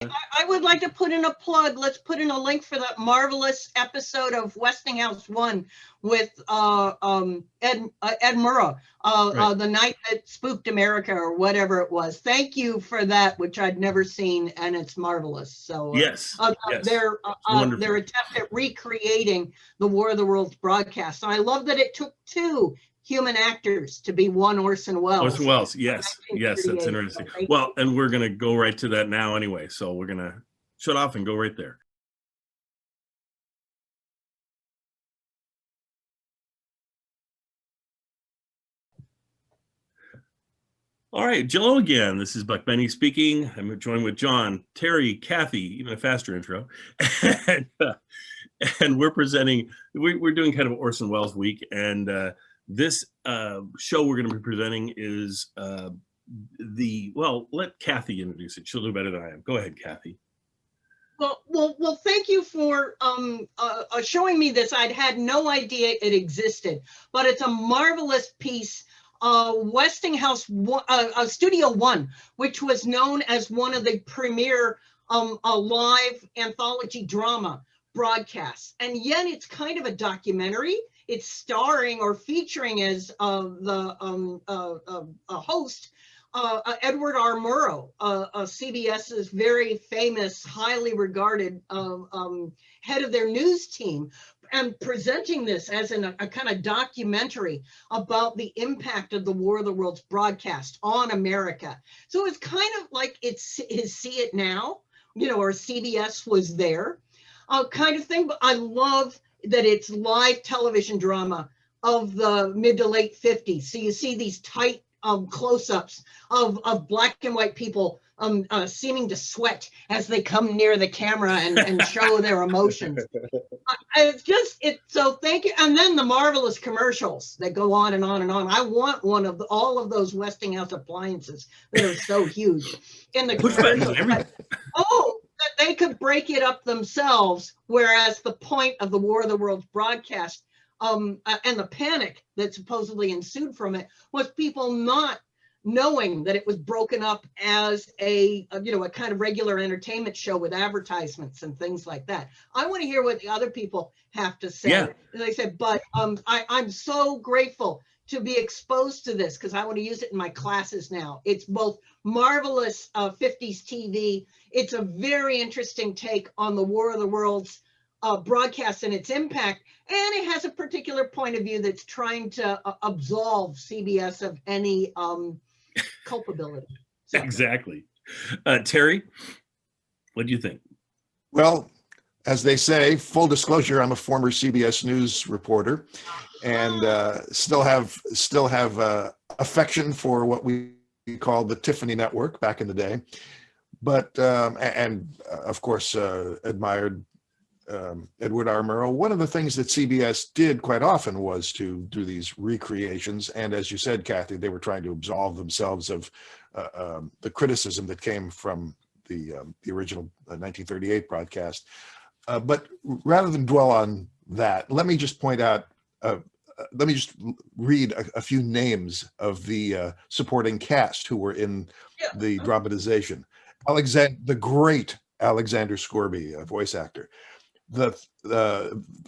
I would like to put in a plug. Let's put in a link for that marvelous episode of Westinghouse 1 with Ed Murrow, Right. the night that spooked America or whatever it was. Thank you for that, which I'd never seen, and it's marvelous. So Yes. Yes. their Wonderful. attempt at recreating the War of the Worlds broadcast. And I love that it took two human actors to be one Orson Wells. Orson Wells, yes, yes, that's interesting. Well, and we're going to go right to that now anyway, so we're going to shut off and go right there. All right, Jello again. This is Buck Benny speaking. I'm joined with John, Terry, Kathy, even a faster intro, and we're presenting. We're doing kind of Orson Welles week, and this show we're going to be presenting is let Kathy introduce it. She'll do better than I am. Go ahead, Kathy. Well, thank you for showing me this. I'd had no idea it existed, but it's a marvelous piece. Westinghouse Studio One, which was known as one of the premier live anthology drama broadcasts, and yet it's kind of a documentary. It's starring or featuring as the host Edward R Murrow, CBS's very famous, highly regarded head of their news team, and presenting this as a kind of documentary about the impact of the War of the Worlds broadcast on America. So it's kind of like it's his See It Now, or CBS was there kind of thing. But I love that it's live television drama of the mid to late 50s. So you see these tight close-ups of black and white people seeming to sweat as they come near the camera and show their emotions. So thank you. And then the marvelous commercials that go on and on and on. I want all of those Westinghouse appliances that are so huge in the commercials. That they could break it up themselves, whereas the point of the War of the Worlds broadcast and the panic that supposedly ensued from it was people not knowing that it was broken up as a kind of regular entertainment show with advertisements and things like that. I want to hear what the other people have to say. Yeah. As I said, but I'm so grateful to be exposed to this because I want to use it in my classes now. It's both marvelous 50s TV. It's a very interesting take on the War of the Worlds broadcast and its impact, and it has a particular point of view that's trying to absolve CBS of any culpability. So. Exactly. Terry, what do you think? Well, as they say, full disclosure, I'm a former CBS News reporter, and still have affection for what we called the Tiffany Network back in the day, but and of course admired Edward R Murrow. One of the things that CBS did quite often was to do these recreations, and as you said, Kathy, they were trying to absolve themselves of the criticism that came from the original 1938 broadcast. But rather than dwell on that, let me just point out, let me just read a few names of the supporting cast who were in the dramatization. The great Alexander Scorby, a voice actor. The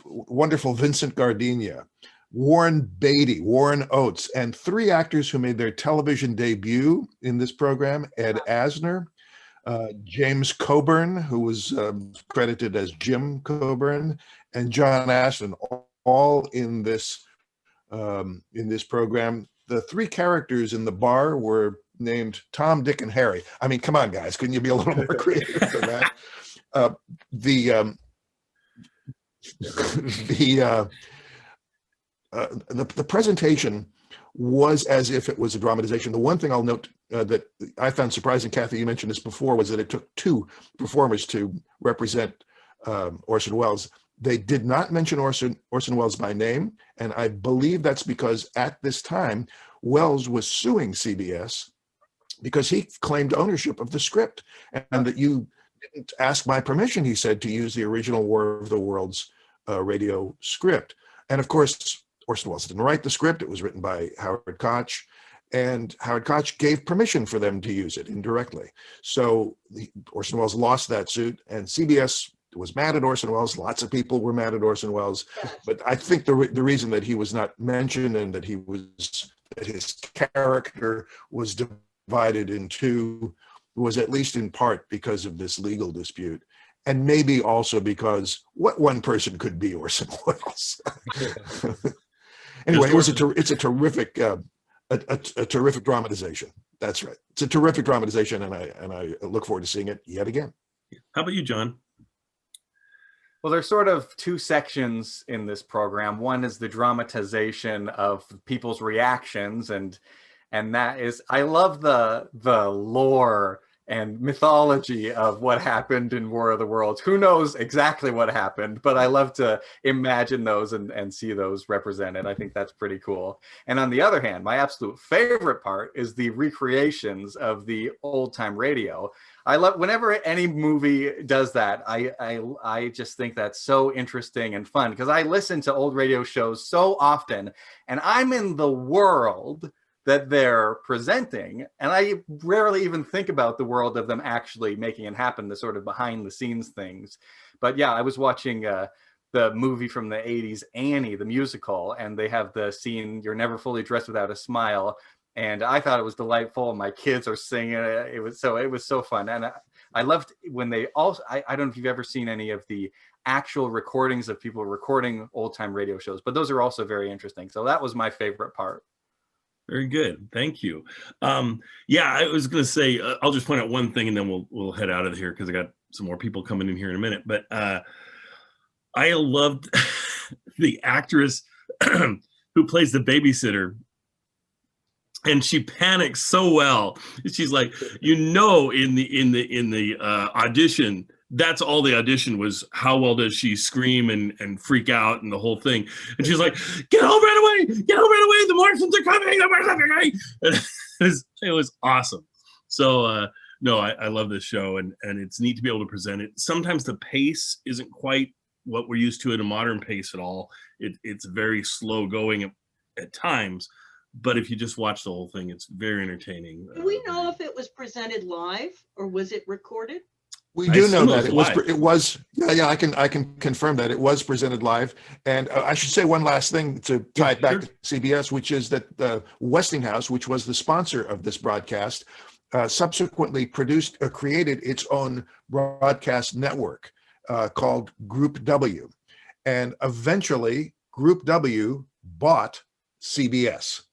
wonderful Vincent Gardenia, Warren Beatty, Warren Oates, and three actors who made their television debut in this program: Ed Asner, James Coburn, who was credited as Jim Coburn, and John Ashton, all in this program. The three characters in the bar were named Tom, Dick, and Harry. I mean, come on, guys, couldn't you be a little more creative than that? The presentation was as if it was a dramatization. The one thing I'll note that I found surprising, Kathy, you mentioned this before, was that it took two performers to represent Orson Welles. They did not mention Orson Welles by name, and I believe that's because at this time, Welles was suing CBS because he claimed ownership of the script, and that you didn't ask my permission, he said, to use the original War of the Worlds radio script. And of course, Orson Welles didn't write the script. It was written by Howard Koch. and Howard Koch gave permission for them to use it indirectly. So Orson Welles lost that suit, and CBS was mad at Orson Welles. Lots of people were mad at Orson Welles, but I think the reason that he was not mentioned and that his character was divided in two was at least in part because of this legal dispute, and maybe also because what one person could be Orson Welles. Anyway, it's a terrific. A terrific dramatization. That's right. It's a terrific dramatization, and I look forward to seeing it yet again. How about you, John? Well, there's sort of two sections in this program. One is the dramatization of people's reactions, and that is, I love the lore and mythology of what happened in War of the Worlds. Who knows exactly what happened, but I love to imagine those and see those represented. I think that's pretty cool. And on the other hand, my absolute favorite part is the recreations of the old time radio. I love whenever any movie does that. I just think that's so interesting and fun, because I listen to old radio shows so often, and I'm in the world that they're presenting, and I rarely even think about the world of them actually making it happen, the sort of behind the scenes things. But yeah, I was watching the movie from the 80s, Annie, the musical, and they have the scene, "You're never fully dressed without a smile," and I thought it was delightful. My kids are singing it. It was so fun. And I loved when they also, I don't know if you've ever seen any of the actual recordings of people recording old time radio shows, but those are also very interesting. So that was my favorite part. Very good. Thank you. Yeah, I was going to say, I'll just point out one thing and then we'll head out of here because I got some more people coming in here in a minute. But I loved the actress who plays the babysitter, and she panics so well. She's like, in the audition, that's all the audition was. How well does she scream and freak out and the whole thing? And she's like, "Get home right away! Get home right away! The Martians are coming! The Martians are coming!" It was awesome. So no, I love this show, and it's neat to be able to present it. Sometimes the pace isn't quite what we're used to at a modern pace at all. It's very slow going at times, but if you just watch the whole thing, it's very entertaining. Do we know if it was presented live or was it recorded? We do know that it was. Yeah. I can confirm that it was presented live. And I should say one last thing to tie it back to CBS, which is that Westinghouse, which was the sponsor of this broadcast, subsequently created its own broadcast network called Group W, and eventually Group W bought CBS.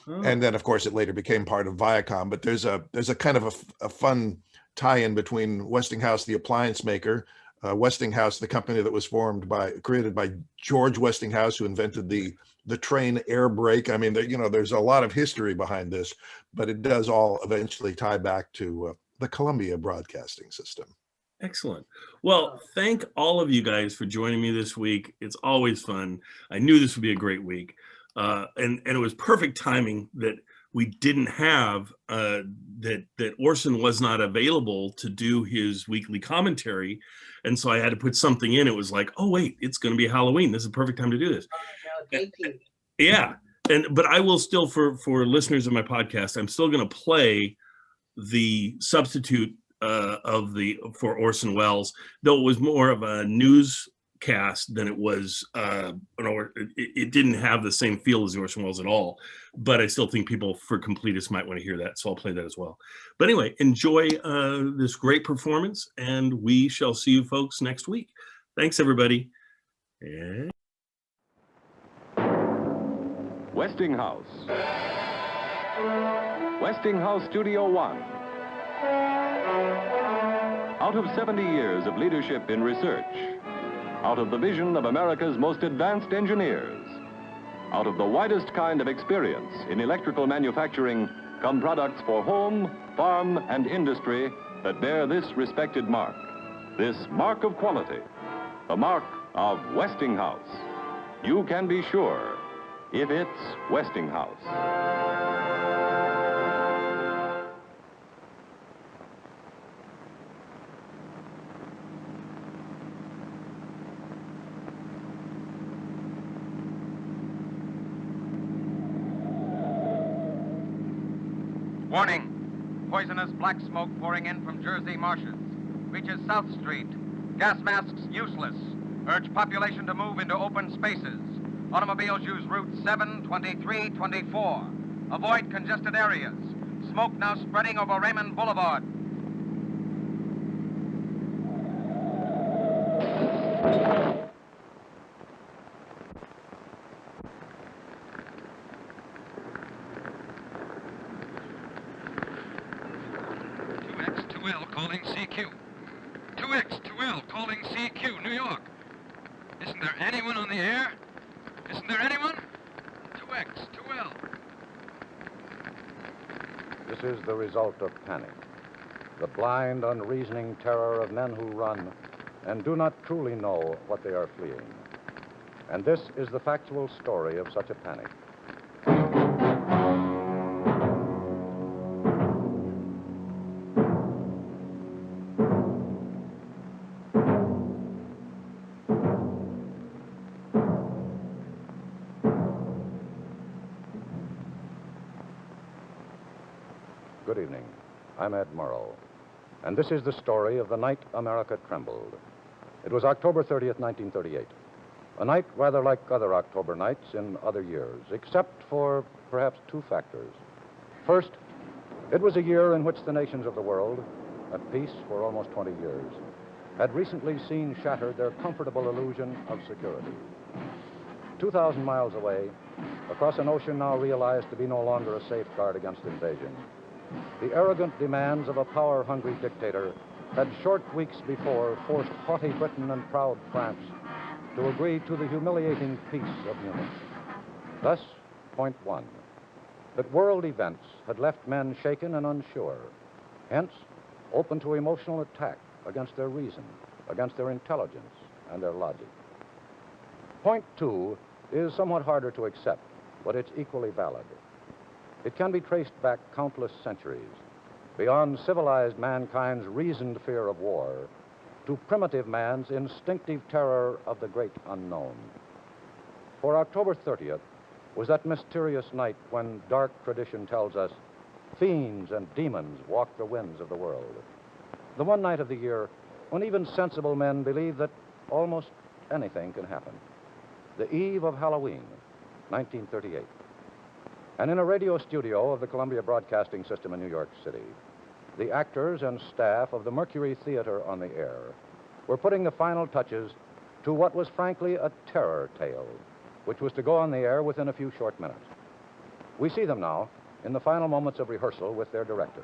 Oh. And then, of course, it later became part of Viacom. But there's a kind of a fun tie-in between Westinghouse, the appliance maker, Westinghouse, the company that was created by George Westinghouse, who invented the train air brake. I mean, there's a lot of history behind this, but it does all eventually tie back to the Columbia Broadcasting System. Excellent. Well, thank all of you guys for joining me this week. It's always fun. I knew this would be a great week. And it was perfect timing that we didn't have that Orson was not available to do his weekly commentary. And so I had to put something in. It was like, oh, wait, it's going to be Halloween. This is a perfect time to do this. Thank you. Yeah. But I will still, for listeners of my podcast, I'm still going to play the substitute for Orson Wells, though it was more of a newscast than it was, it didn't have the same feel as Orson Wells at all, but I still think people for completists might want to hear that, so I'll play that as well. But anyway, enjoy this great performance, and we shall see you folks next week. Thanks, everybody. And Westinghouse Studio One. Out of 70 years of leadership in research, out of the vision of America's most advanced engineers, out of the widest kind of experience in electrical manufacturing, come products for home, farm, and industry that bear this respected mark, this mark of quality, the mark of Westinghouse. You can be sure if it's Westinghouse. Warning. Poisonous black smoke pouring in from Jersey marshes. Reaches South Street. Gas masks useless. Urge population to move into open spaces. Automobiles use routes 7, 23, 24. Avoid congested areas. Smoke now spreading over Raymond Boulevard. Calling CQ. 2X, 2L, calling CQ, New York. Isn't there anyone on the air? Isn't there anyone? 2X, 2L. This is the result of panic. The blind, unreasoning terror of men who run and do not truly know what they are fleeing. And this is the factual story of such a panic. Good evening. I'm Ed Murrow, and this is the story of the night America trembled. It was October 30th, 1938. A night rather like other October nights in other years, except for perhaps two factors. First, it was a year in which the nations of the world, at peace for almost 20 years, had recently seen shattered their comfortable illusion of security. 2,000 miles away, across an ocean now realized to be no longer a safeguard against invasion, the arrogant demands of a power-hungry dictator had short weeks before forced haughty Britain and proud France to agree to the humiliating peace of Munich. Thus, point one, that world events had left men shaken and unsure, hence open to emotional attack against their reason, against their intelligence, and their logic. Point two is somewhat harder to accept, but it's equally valid. It can be traced back countless centuries, beyond civilized mankind's reasoned fear of war, to primitive man's instinctive terror of the great unknown. For October 30th was that mysterious night when dark tradition tells us fiends and demons walk the winds of the world. The one night of the year when even sensible men believe that almost anything can happen. The eve of Halloween, 1938. And in a radio studio of the Columbia Broadcasting System in New York City, the actors and staff of the Mercury Theater on the air were putting the final touches to what was frankly a terror tale, which was to go on the air within a few short minutes. We see them now in the final moments of rehearsal with their director.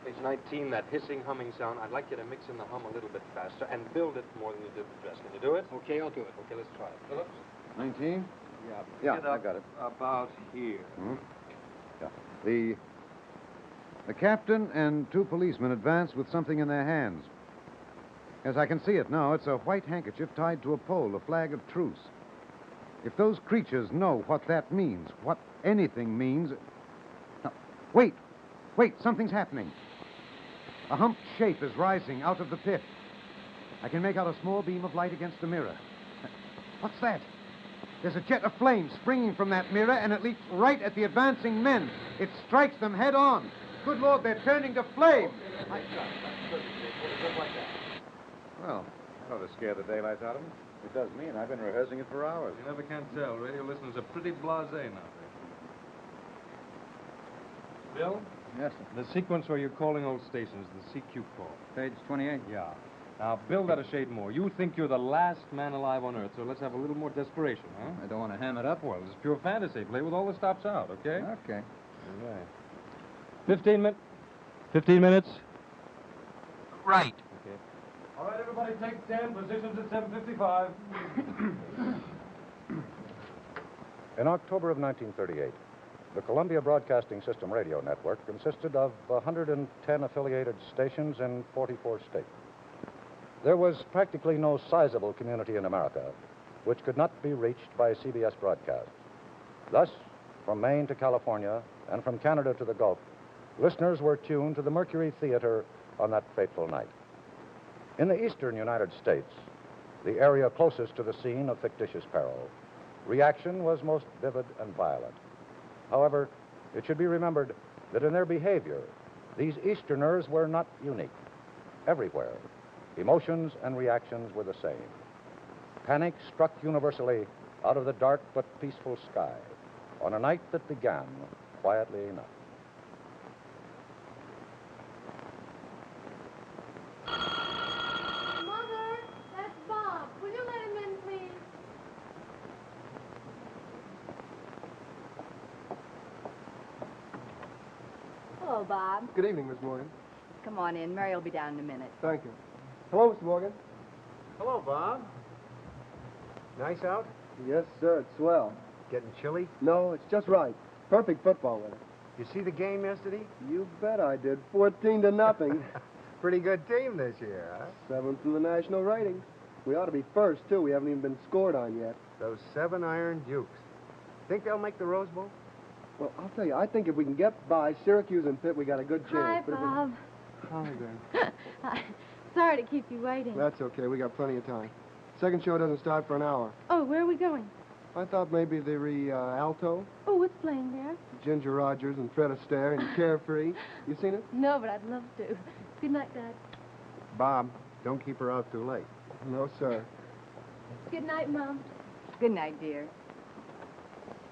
Page 19, that hissing, humming sound. I'd like you to mix in the hum a little bit faster and build it more than you did the dress. Can you do it? Okay, I'll do it. Okay, let's try it. Phillips? 19? Yeah, Yeah, I got it. About here. Hmm? Yeah. The captain and two policemen advance with something in their hands. As I can see it now, it's a white handkerchief tied to a pole, a flag of truce. If those creatures know what that means, what anything means... Now, wait, something's happening. A humped shape is rising out of the pit. I can make out a small beam of light against the mirror. What's that? There's a jet of flame springing from that mirror, and it leaps right at the advancing men. It strikes them head on. Good Lord, they're turning to flame. Well, that ought to scare the daylights out of them. It does me, and I've been rehearsing it for hours. You never can tell. Radio listeners are pretty blasé now. Bill? Yes, sir. The sequence where you're calling old stations, the CQ call. Page 28. Yeah. Now, build that a shade more. You think you're the last man alive on Earth, so let's have a little more desperation, huh? I don't want to ham it up. Well, it's pure fantasy. Play with all the stops out, okay? Okay. All right. 15 minutes? Right. Okay. All right, everybody, take 10. Positions at 7:55. In October of 1938, the Columbia Broadcasting System radio network consisted of 110 affiliated stations in 44 states. There was practically no sizable community in America which could not be reached by CBS broadcasts. Thus, from Maine to California and from Canada to the Gulf, listeners were tuned to the Mercury Theater on that fateful night. In the eastern United States, the area closest to the scene of fictitious peril, reaction was most vivid and violent. However, it should be remembered that in their behavior, these Easterners were not unique. Everywhere, emotions and reactions were the same. Panic struck universally out of the dark but peaceful sky on a night that began quietly enough. Mother, that's Bob. Will you let him in, please? Hello, Bob. Good evening, Miss Morgan. Come on in. Mary will be down in a minute. Thank you. Hello, Mr. Morgan. Hello, Bob. Nice out? Yes, sir. It's swell. Getting chilly? No, it's just right. Perfect football weather. You see the game yesterday? You bet I did. 14-0. Pretty good team this year, huh? 7th in the national ratings. We ought to be first, too. We haven't even been scored on yet. Those 7 Iron Dukes. Think they'll make the Rose Bowl? Well, I'll tell you, I think if we can get by Syracuse and Pitt, we got a good chance. Hi, But if Bob. Hi, Ben. Sorry to keep you waiting. That's okay. We got plenty of time. Second show doesn't start for an hour. Oh, where are we going? I thought maybe the Alto, Oh, what's playing there? Ginger Rogers and Fred Astaire and Carefree. You seen it? No, but I'd love to. Good night, Dad. Bob, don't keep her out too late. No, sir. Good night, Mom. Good night, dear.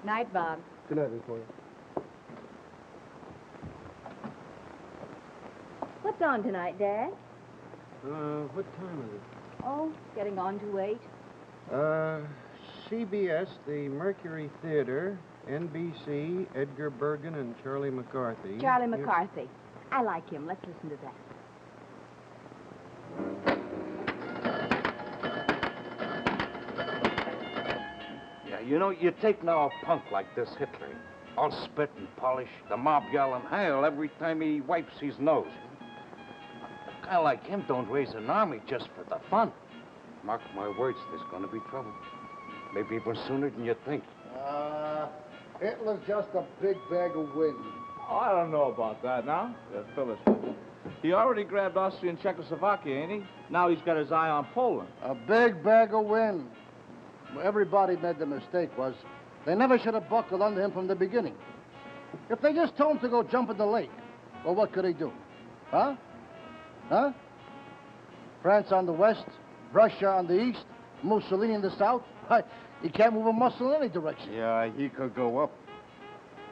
Night, Bob. Good night, Miss Morgan. What's on tonight, Dad? What time is it? Oh, getting on to 8. CBS, the Mercury Theater, NBC, Edgar Bergen and Charlie McCarthy. Charlie McCarthy. I like him. Let's listen to that. Yeah, you know, you take now a punk like this Hitler, all spit and polish, the mob yelling hail every time he wipes his nose. A guy like him don't raise an army just for the fun. Mark my words, there's gonna be trouble. Maybe even sooner than you think. Hitler's just a big bag of wind. I don't know about that now. Phyllis. He already grabbed Austria and Czechoslovakia, ain't he? Now he's got his eye on Poland. A big bag of wind. Well, everybody made the mistake was they never should have buckled under him from the beginning. If they just told him to go jump in the lake, well, what could he do? Huh? Huh? France on the west, Russia on the east, Mussolini in the south. He can't move a muscle in any direction. Yeah, he could go up.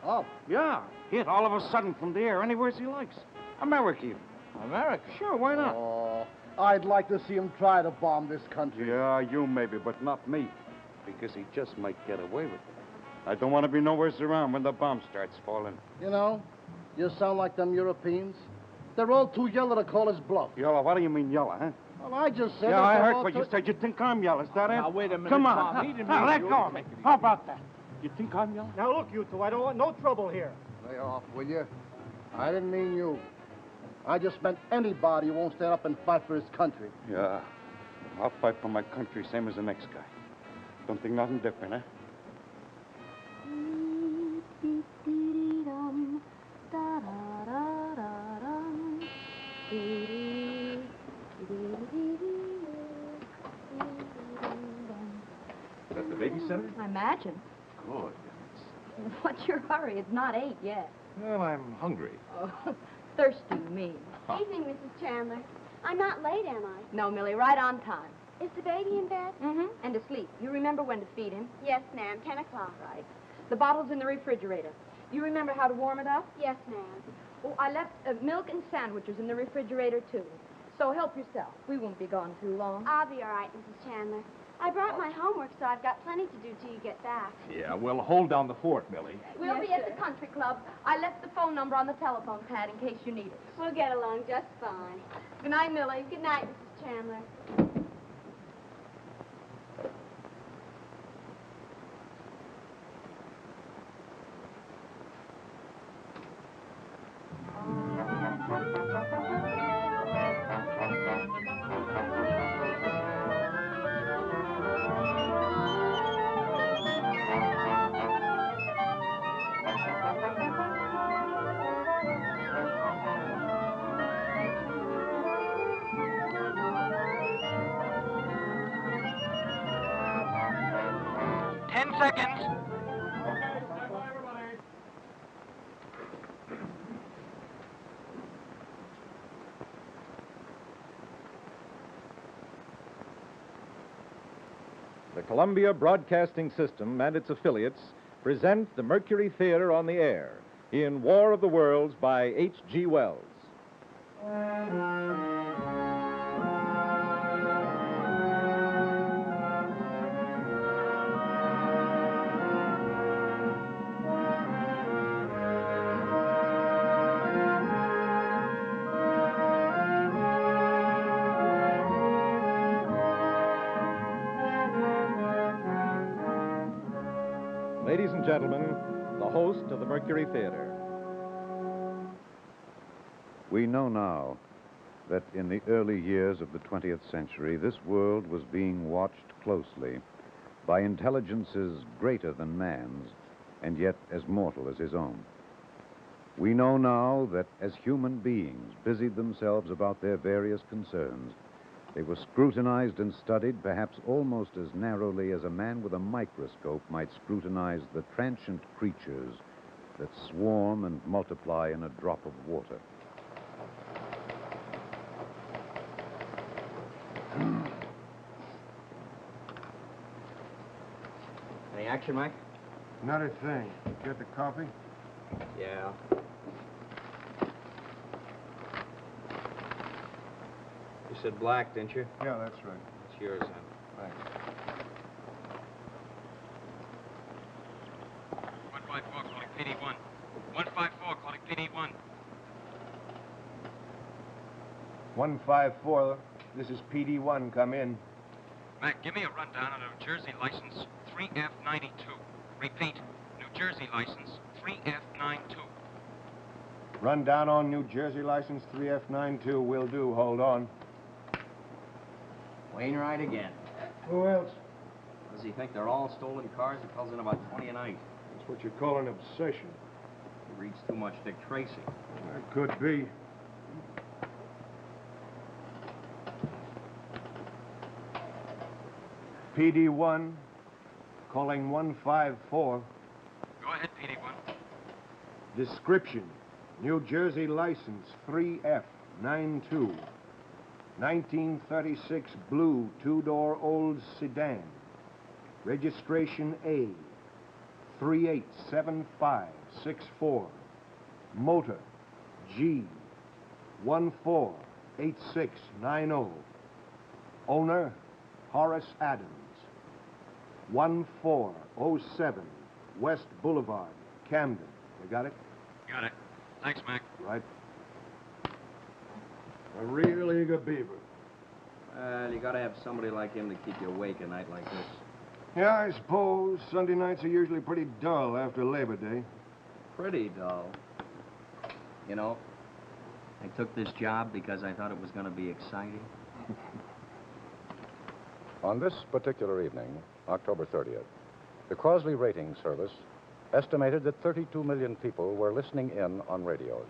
Up? Yeah, hit all of a sudden from the air, anywhere he likes. America even. America? Sure, why not? Oh, I'd like to see him try to bomb this country. Yeah, you maybe, but not me. Because he just might get away with it. I don't want to be nowhere around when the bomb starts falling. You know, you sound like them Europeans. They're all too yellow to call us bluff. Yellow? What do you mean yellow, huh? Well, I just said... Yeah, that I they're heard all what you said. You think I'm yellow, is that it? Now, wait a minute, Come on. Tom. He didn't Now, mean let you. go of me. How about that? You think I'm yellow? Now, look, you two, I don't want no trouble here. Lay off, will you? I didn't mean you. I just meant anybody who won't stand up and fight for his country. Yeah, I'll fight for my country, same as the next guy. Don't think nothing different, huh? Is that the babysitter? I imagine. Good. What's your hurry? It's not 8 yet. Well, I'm hungry. Oh, thirsty, you mean. Evening, Mrs. Chandler. I'm not late, am I? No, Millie, right on time. Is the baby in bed? Mm-hmm. And asleep. You remember when to feed him? Yes, ma'am. 10 o'clock. Right. The bottle's in the refrigerator. You remember how to warm it up? Yes, ma'am. Oh, I left milk and sandwiches in the refrigerator, too. So help yourself. We won't be gone too long. I'll be all right, Mrs. Chandler. I brought my homework, so I've got plenty to do till you get back. Yeah, well, hold down the fort, Millie. We'll be at the country club. I left the phone number on the telephone pad in case you need it. We'll get along just fine. Good night, Millie. Good night, Mrs. Chandler. 10 seconds. The Columbia Broadcasting System and its affiliates present the Mercury Theater on the air in War of the Worlds by H.G. Wells. Ladies and gentlemen, the host of the Mercury Theater. We know now that in the early years of the 20th century, this world was being watched closely by intelligences greater than man's and yet as mortal as his own. We know now that as human beings busied themselves about their various concerns, they were scrutinized and studied perhaps almost as narrowly as a man with a microscope might scrutinize the transient creatures that swarm and multiply in a drop of water. Any action, Mike? Not a thing. Get the coffee? Yeah. You said black, didn't you? Yeah, that's right. It's yours, then. Thanks. 154 calling PD1. 154 calling PD1. 154. This is PD1. Come in. Mac, give me a rundown on New Jersey license 3F92. Repeat, New Jersey license 3F92. Run down on New Jersey license 3F92. Will do. Hold on. Wainwright again. Who else? Does he think they're all stolen cars? He calls in about 20 a night. That's what you call an obsession. He reads too much Dick Tracy. That could be. PD1, calling 154. Go ahead, PD1. Description, New Jersey license 3F92. 1936 blue two-door old sedan. Registration A 387564. Motor G 148690. Owner Horace Adams. 1407 West Boulevard, Camden. You got it? Got it. Thanks, Mac. Right. A real eager beaver. Well, you gotta have somebody like him to keep you awake a night like this. Yeah, I suppose. Sunday nights are usually pretty dull after Labor Day. Pretty dull. You know, I took this job because I thought it was gonna be exciting. On this particular evening, October 30th, the Crosley Rating Service estimated that 32 million people were listening in on radios.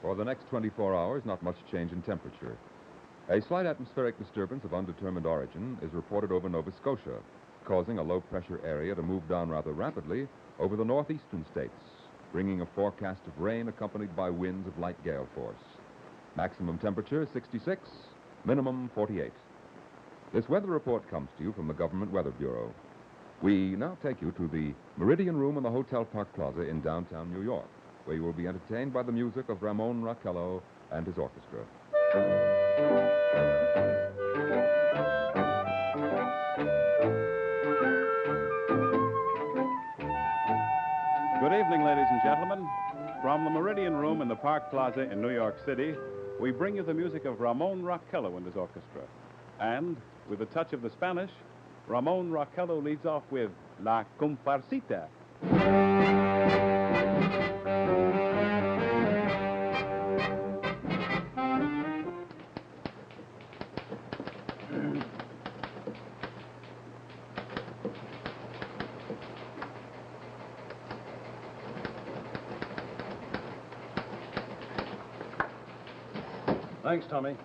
For the next 24 hours, not much change in temperature. A slight atmospheric disturbance of undetermined origin is reported over Nova Scotia, causing a low-pressure area to move down rather rapidly over the northeastern states, bringing a forecast of rain accompanied by winds of light gale force. Maximum temperature 66, minimum 48. This weather report comes to you from the Government Weather Bureau. We now take you to the Meridian Room in the Hotel Park Plaza in downtown New York, where you will be entertained by the music of Ramon Raquello and his orchestra. Good evening, ladies and gentlemen. From the Meridian Room in the Park Plaza in New York City, we bring you the music of Ramon Raquello and his orchestra. And, with a touch of the Spanish, Ramon Raquello leads off with La Comparsita. Thanks, Tommy.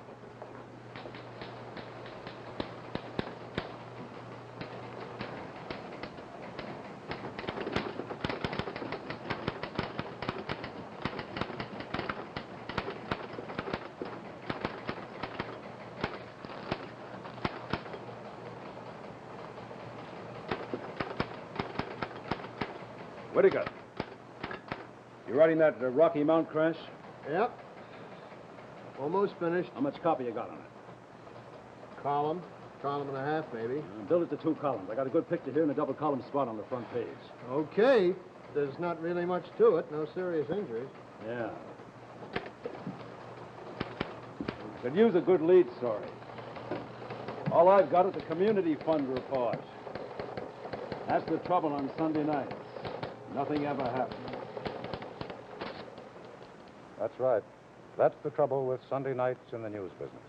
You writing that Rocky Mount crash? Yep. Almost finished. How much copy you got on it? Column and a half, maybe. Build it to 2 columns. I got a good picture here and a double column spot on the front page. Okay. There's not really much to it. No serious injuries. Yeah. Could use a good lead story. All I've got is a community fund report. That's the trouble on Sunday nights. Nothing ever happens. That's right. That's the trouble with Sunday nights in the news business.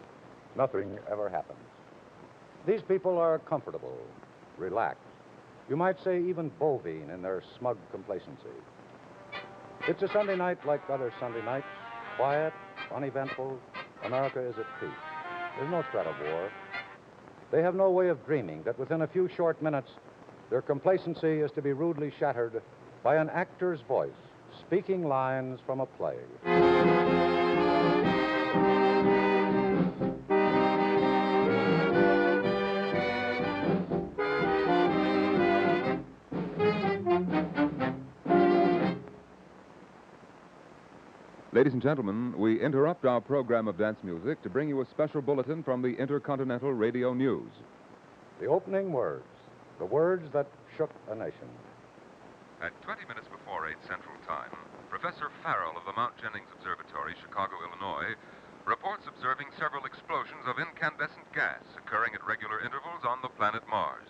Nothing ever happens. These people are comfortable, relaxed. You might say even bovine in their smug complacency. It's a Sunday night like other Sunday nights. Quiet, uneventful. America is at peace. There's no threat of war. They have no way of dreaming that within a few short minutes, their complacency is to be rudely shattered by an actor's voice speaking lines from a play. Ladies and gentlemen, we interrupt our program of dance music to bring you a special bulletin from the Intercontinental Radio News. The opening words, the words that shook a nation. At 20 minutes before 8 Central Time, Professor Farrell of the Mount Jennings Observatory, Chicago, Illinois, reports observing several explosions of incandescent gas occurring at regular intervals on the planet Mars.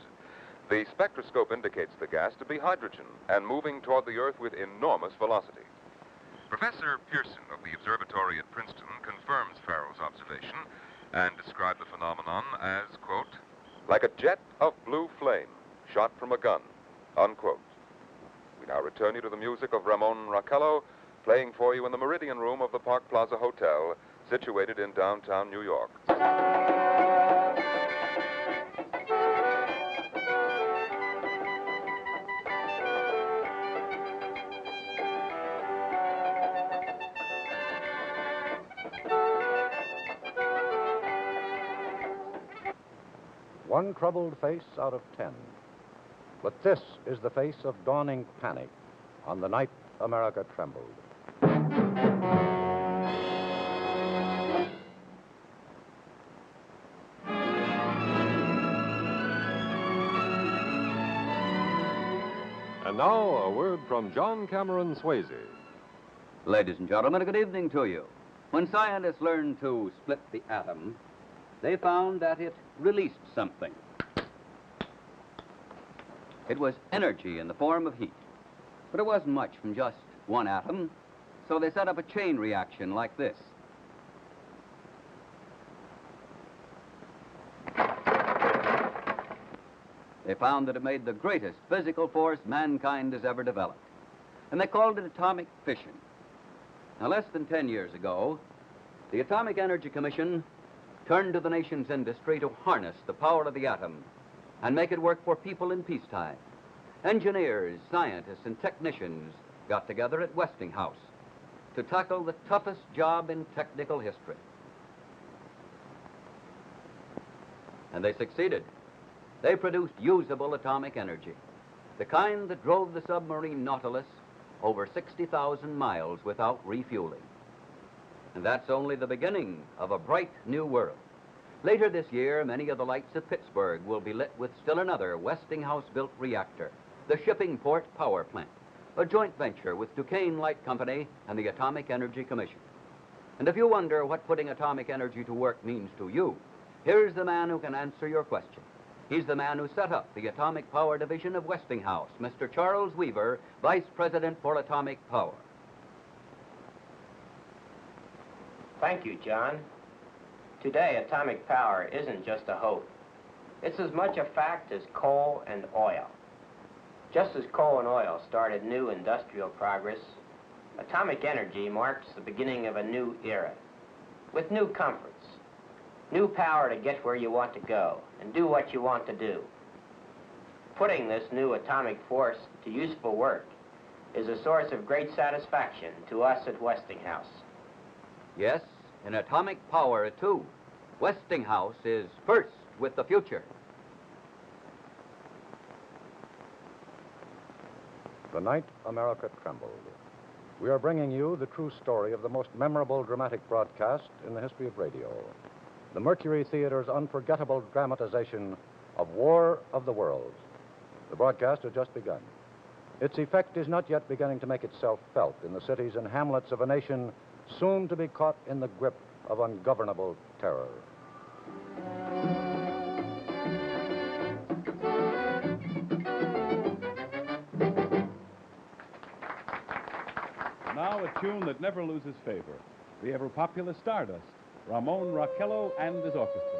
The spectroscope indicates the gas to be hydrogen and moving toward the Earth with enormous velocity. Professor Pearson of the observatory at Princeton confirms Farrell's observation and described the phenomenon as, quote, like a jet of blue flame shot from a gun, unquote. We now return you to the music of Ramon Raquello, playing for you in the Meridian Room of the Park Plaza Hotel, situated in downtown New York. One troubled face out of 10. But this is the face of dawning panic on the night America trembled. And now, a word from John Cameron Swayze. Ladies and gentlemen, good evening to you. When scientists learned to split the atom, they found that it released something. It was energy in the form of heat. But it wasn't much from just one atom, so they set up a chain reaction like this. They found that it made the greatest physical force mankind has ever developed. And they called it atomic fission. Now, less than 10 years ago, the Atomic Energy Commission turned to the nation's industry to harness the power of the atom and make it work for people in peacetime. Engineers, scientists, and technicians got together at Westinghouse to tackle the toughest job in technical history. And they succeeded. They produced usable atomic energy, the kind that drove the submarine Nautilus over 60,000 miles without refueling. And that's only the beginning of a bright new world. Later this year, many of the lights of Pittsburgh will be lit with still another Westinghouse-built reactor, the Shipping Port Power Plant, a joint venture with Duquesne Light Company and the Atomic Energy Commission. And if you wonder what putting atomic energy to work means to you, here's the man who can answer your question. He's the man who set up the Atomic Power Division of Westinghouse, Mr. Charles Weaver, Vice President for Atomic Power. Thank you, John. Today, atomic power isn't just a hope. It's as much a fact as coal and oil. Just as coal and oil started new industrial progress, atomic energy marks the beginning of a new era, with new comforts, new power to get where you want to go and do what you want to do. Putting this new atomic force to useful work is a source of great satisfaction to us at Westinghouse. Yes, in atomic power, too. Westinghouse is first with the future. The night America trembled. we are bringing you the true story of the most memorable dramatic broadcast in the history of radio. The Mercury Theater's unforgettable dramatization of War of the Worlds. The broadcast has just begun. Its effect is not yet beginning to make itself felt in the cities and hamlets of a nation soon to be caught in the grip of ungovernable terror. Now a tune that never loses favor. The ever-popular Stardust, Ramon Raquello and his orchestra.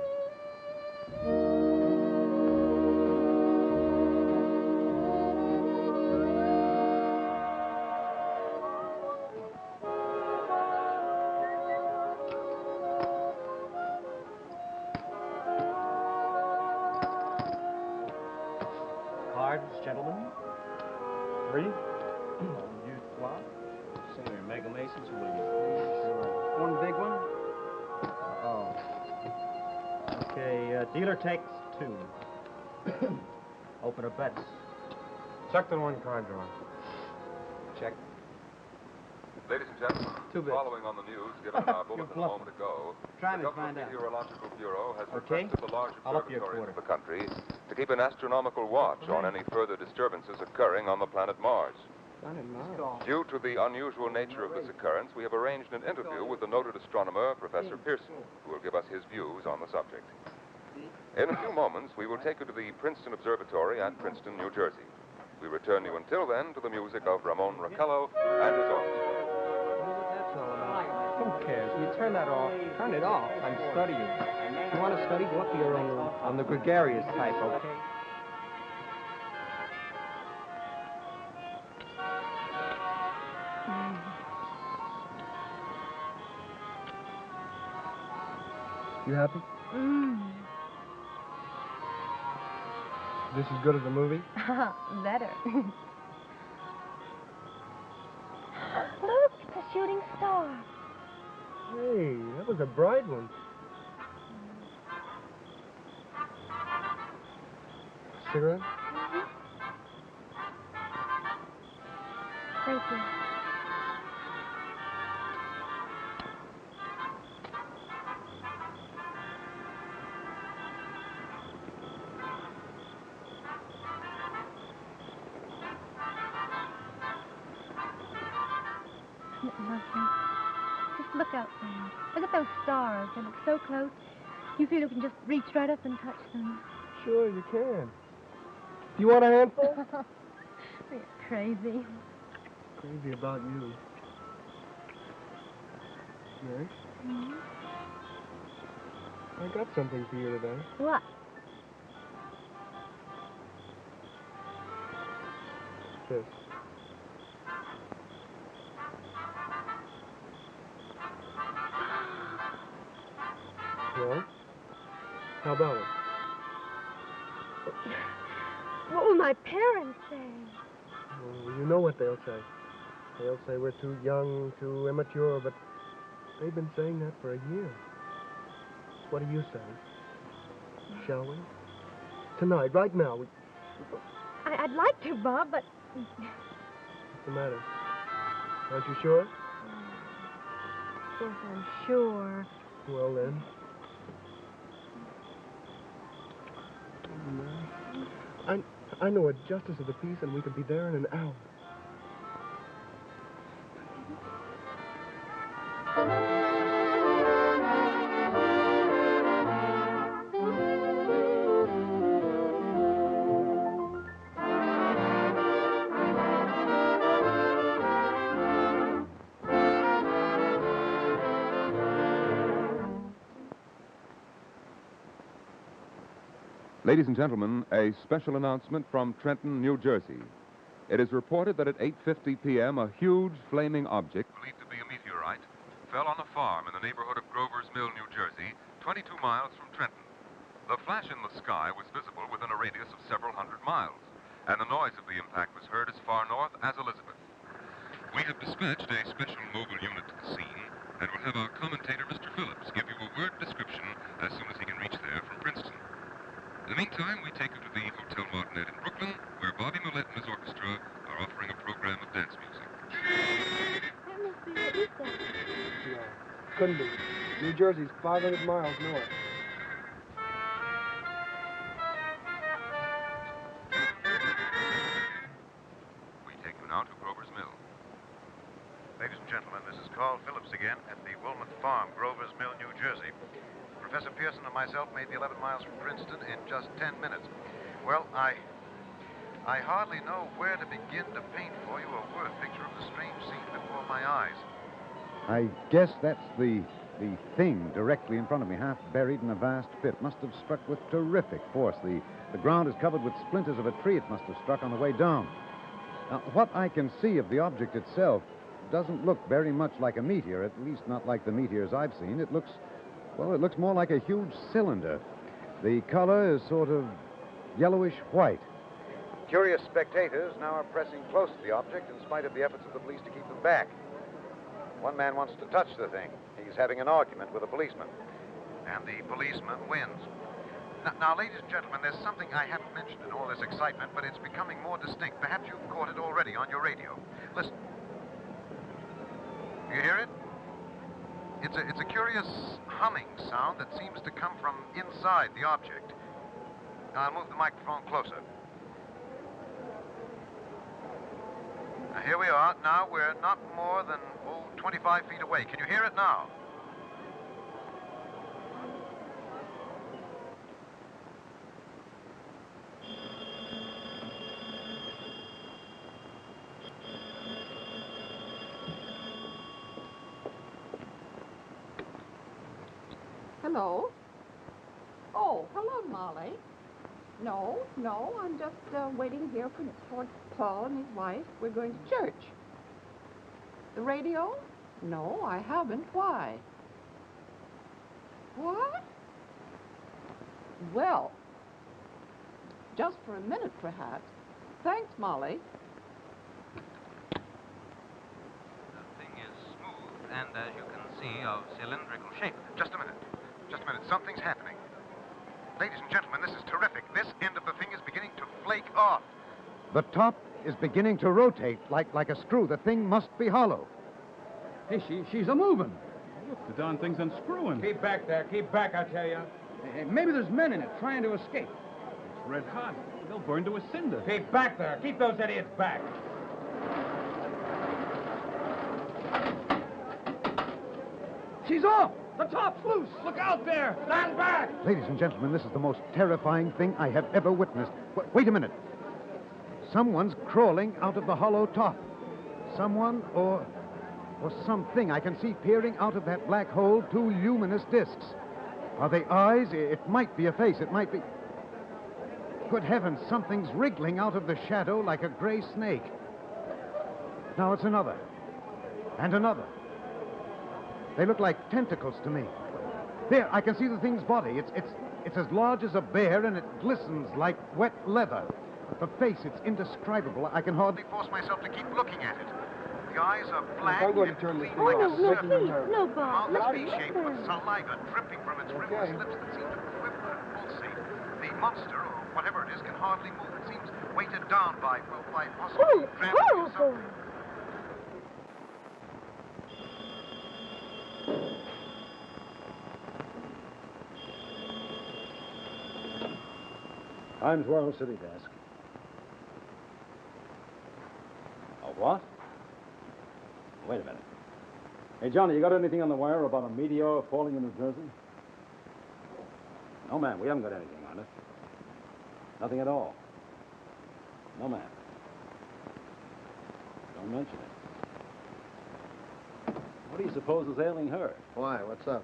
Cards, gentlemen. 3. You flop. Senator Mega Masons, will you please? Sure. One big one? Oh. Okay, dealer takes 2. Opener bets. Check the one card drawer. Check. Ladies and gentlemen, following on the news given in our bulletin a moment ago, Try the me, Government find out. Meteorological Bureau has Okay. requested the large I'll up you a observatories quarter. of the country to keep an astronomical watch on any further disturbances occurring on the planet Mars. Due to the unusual nature of this occurrence, we have arranged an interview with the noted astronomer, Professor Pearson, who will give us his views on the subject. In a few moments, we will take you to the Princeton Observatory at Princeton, New Jersey. We return you until then to the music of Ramon Raquello and his orchestra. Who cares? You turn that off. Turn it off. I'm studying. You want to study? Go up to your own room. I'm the gregarious type, okay? You happy? This as good as a movie? Better. Look, it's a shooting star. Hey, that was a bright one. Cigarette? Thank you. Isn't it lovely? Just look out there. Look at those stars. They look so close. You feel you can just reach right up and touch them. Sure, you can. Do you want a handful? You're crazy. Crazy about you. Mary, Mhm. I got something for you today. What? This. Well, how about it? What will my parents say? Well, you know what they'll say. They'll say we're too young, too immature, but they've been saying that for a year. What do you say? Shall we? Tonight, right now. I'd like to, Bob, but... What's the matter? Aren't you sure? Yes, I'm sure. Well, then. I know a justice of the peace, and we could be there in an hour. Ladies and gentlemen, a special announcement from Trenton, New Jersey. It is reported that at 8:50 p.m., a huge flaming object, Believed to be a meteorite, fell on a farm in the neighborhood of Grover's Mill, New Jersey, 22 miles from Trenton. The flash in the sky was visible within a radius of several hundred miles, and the noise of the impact was heard as far north as Elizabeth. We have dispatched a special mobile unit to the scene, and will have our commentator, Mr. Phillips, give you a word description as soon as he can reach there from Princeton. In the meantime, we take you to the Hotel Martinet in Brooklyn, where Bobby Millett and his orchestra are offering a program of dance music. couldn't be. New Jersey's 500 miles north. We take you now to Grover's Mill. Ladies and gentlemen, this is Carl Phillips again at the Wilmouth Farm, Grover's Mill, New Jersey. Professor Pearson and myself made the 11 miles from Princeton in just 10 minutes. Well, I hardly know where to begin to paint for you a word picture of the strange scene before my eyes. I guess that's the thing directly in front of me, half buried in a vast pit. Must have struck with terrific force. The ground is covered with splinters of a tree it must have struck on the way down. Now, what I can see of the object itself doesn't look very much like a meteor, at least not like the meteors I've seen. It looks more like a huge cylinder. The color is sort of yellowish white. Curious spectators now are pressing close to the object in spite of the efforts of the police to keep them back. One man wants to touch the thing. He's having an argument with a policeman. And the policeman wins. Now, ladies and gentlemen, there's something I haven't mentioned in all this excitement, but it's becoming more distinct. Perhaps you've caught it already on your radio. Listen. You hear it? It's a curious humming sound that seems to come from inside the object. Now, I'll move the microphone closer. Now, here we are. Now, we're not more than, 25 feet away. Can you hear it now? Hello? Oh, hello, Molly. No, I'm just waiting here for Paul and his wife. We're going to church. The radio? No, I haven't. Why? What? Well, just for a minute, perhaps. Thanks, Molly. The thing is smooth and, as you can see, of cylindrical shape. Just a minute. Something's happening. Ladies and gentlemen, this is terrific. This end of the thing is beginning to flake off. The top is beginning to rotate like a screw. The thing must be hollow. Hey, she's a-moving. Look, the darn thing's unscrewing. Keep back there. Keep back, I tell you. Hey, maybe there's men in it trying to escape. It's red hot. They'll burn to a cinder. Keep back there. Keep those idiots back. She's off. The top's loose. Look out there. Stand back. Ladies and gentlemen, this is the most terrifying thing I have ever witnessed. Wait a minute. Someone's crawling out of the hollow top. Someone or something. I can see peering out of that black hole 2 luminous discs. Are they eyes? It might be a face. It might be... Good heavens, something's wriggling out of the shadow like a gray snake. Now it's another. And another. They look like tentacles to me. There, I can see the thing's body. It's as large as a bear, and it glistens like wet leather. The face, it's indescribable. I can hardly force myself to keep looking at it. The eyes are black I'm going to and turn this clean like a no, serpent. please, no, Bob. Mouth is V-shaped with saliva dripping from its rippling lips that seem to quiver and pulsate. The monster, or whatever it is, can hardly move. It seems weighted down by possibly gravity or something. Times World City desk. A what? Wait a minute. Hey, Johnny, you got anything on the wire about a meteor falling in New Jersey? No, man, we haven't got anything on it. Nothing at all. No, man. Don't mention it. What do you suppose is ailing her? Why? What's up?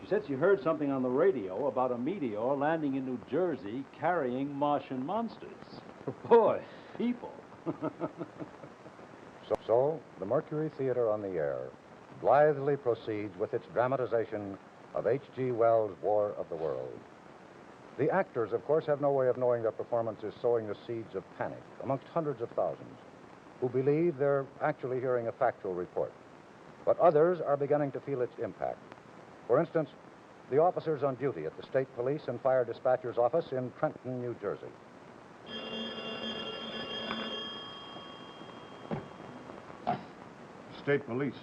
She said she heard something on the radio about a meteor landing in New Jersey carrying Martian monsters. Boy, people. So, the Mercury Theater on the Air blithely proceeds with its dramatization of H.G. Wells' War of the Worlds. The actors, of course, have no way of knowing their performance is sowing the seeds of panic amongst hundreds of thousands who believe they're actually hearing a factual report. But others are beginning to feel its impact. For instance, the officers on duty at the State Police and Fire Dispatcher's Office in Trenton, New Jersey. State Police.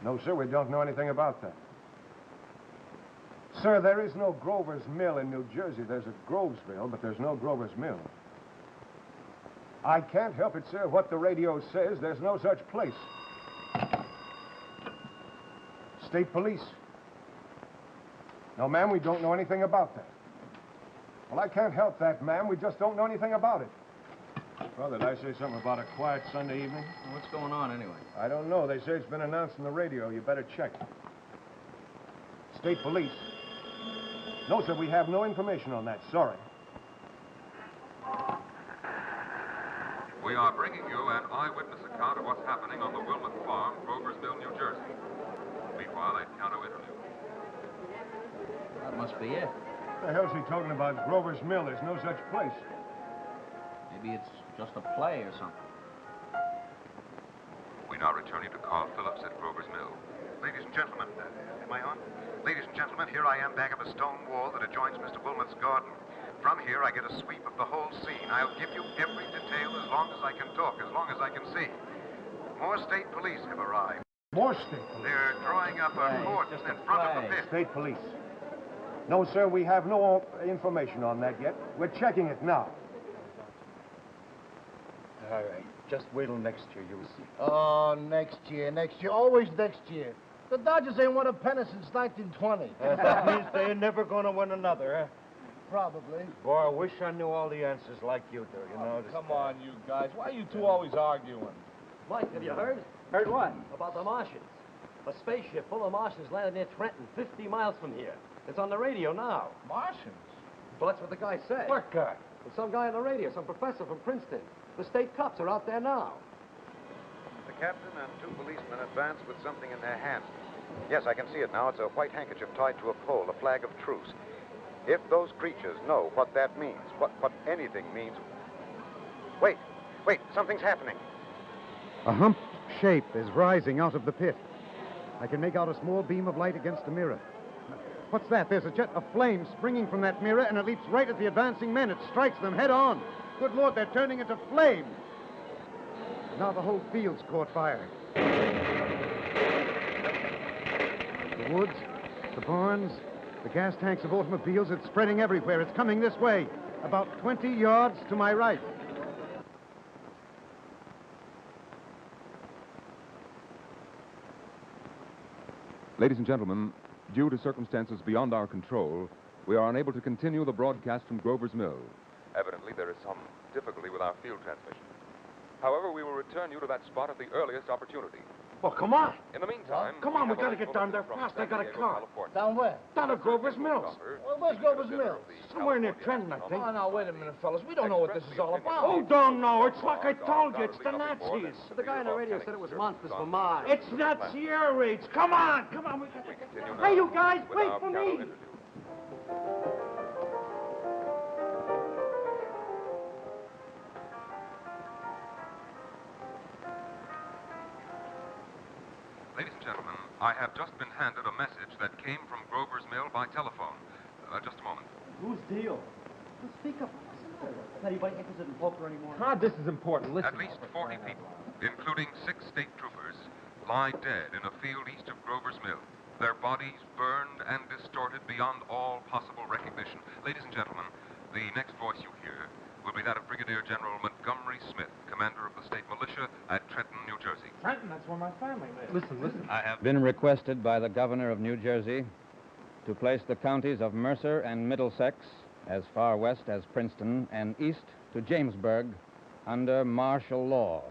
No, sir, we don't know anything about that. Sir, there is no Grover's Mill in New Jersey. There's a Grovesville, but there's no Grover's Mill. I can't help it, sir. What the radio says, there's no such place. State police. No, ma'am, we don't know anything about that. Well, I can't help that, ma'am. We just don't know anything about it. Brother, did I say something about a quiet Sunday evening? What's going on anyway? I don't know. They say it's been announced on the radio. You better check. State police. No, sir, we have no information on that. Sorry. We are bringing you an eyewitness account of what's happening on the Wilmot Farm, Grover's Mill, New Jersey. Meanwhile, a piano interlude. That must be it. What the hell's he talking about? Grover's Mill. There's no such place. Maybe it's just a play or something. We now return you to Carl Phillips at Grover's Mill. Ladies and gentlemen, am I on? Ladies and gentlemen, here I am back of a stone wall that adjoins Mr. Wilmot's garden. From here, I get a sweep of the whole scene. I'll give you every detail as long as I can talk, as long as I can see. More state police have arrived. More state police? They're drawing up a cordon in front of the pit. State police. No, sir, we have no information on that yet. We're checking it now. All right. Just wait till next year, you'll see. Oh, next year. Always next year. The Dodgers ain't won a pennant since 1920. That means they're never going to win another, huh? Probably. Boy, I wish I knew all the answers like you do, you know. Come on, you guys. Why are you two always arguing? Mike, have you heard? Heard what? About the Martians. A spaceship full of Martians landed near Trenton, 50 miles from here. It's on the radio now. Martians? Well, that's what the guy said. What guy? Well, some guy on the radio, some professor from Princeton. The state cops are out there now. The captain and two policemen advance with something in their hands. Yes, I can see it now. It's a white handkerchief tied to a pole, a flag of truce. If those creatures know what that means, what anything means... Wait, something's happening. A humped shape is rising out of the pit. I can make out a small beam of light against the mirror. What's that? There's a jet of flame springing from that mirror, and it leaps right at the advancing men. It strikes them head on. Good Lord, they're turning into flame. Now the whole field's caught fire. The woods, the barns, the gas tanks of automobiles, it's spreading everywhere. It's coming this way, about 20 yards to my right. Ladies and gentlemen, due to circumstances beyond our control, we are unable to continue the broadcast from Grover's Mill. Evidently, there is some difficulty with our field transmission. However, we will return you to that spot at the earliest opportunity. Well, come on. In the meantime... Come on, we gotta get down there fast. I got a car. Down where? Down at Grover's Mill. Well, where's Grover's Mill? Somewhere near Trenton, I think. Oh, now, wait a minute, fellas. We don't know what this is all about. Who don't know? It's like I told you. It's the Nazis. The guy on the radio said it was monsters from Mars. It's Nazi air raids. Come on. We got... Hey, you guys, wait for me. Ladies and gentlemen, I have just been handed a message that came from Grover's Mill by telephone. Just a moment. Whose deal? Speak up. What's the matter? Is anybody interested in poker anymore? This is important. Listen. At least 40 people, including 6 state troopers, lie dead in a field east of Grover's Mill. Their bodies burned and distorted beyond all possible recognition. Ladies and gentlemen, the next voice you hear will be that of Brigadier General Montgomery Smith, commander of the state militia at Trenton, New Jersey. Trenton, that's where my family lives. Listen. I have been requested by the governor of New Jersey to place the counties of Mercer and Middlesex as far west as Princeton and east to Jamesburg under martial law.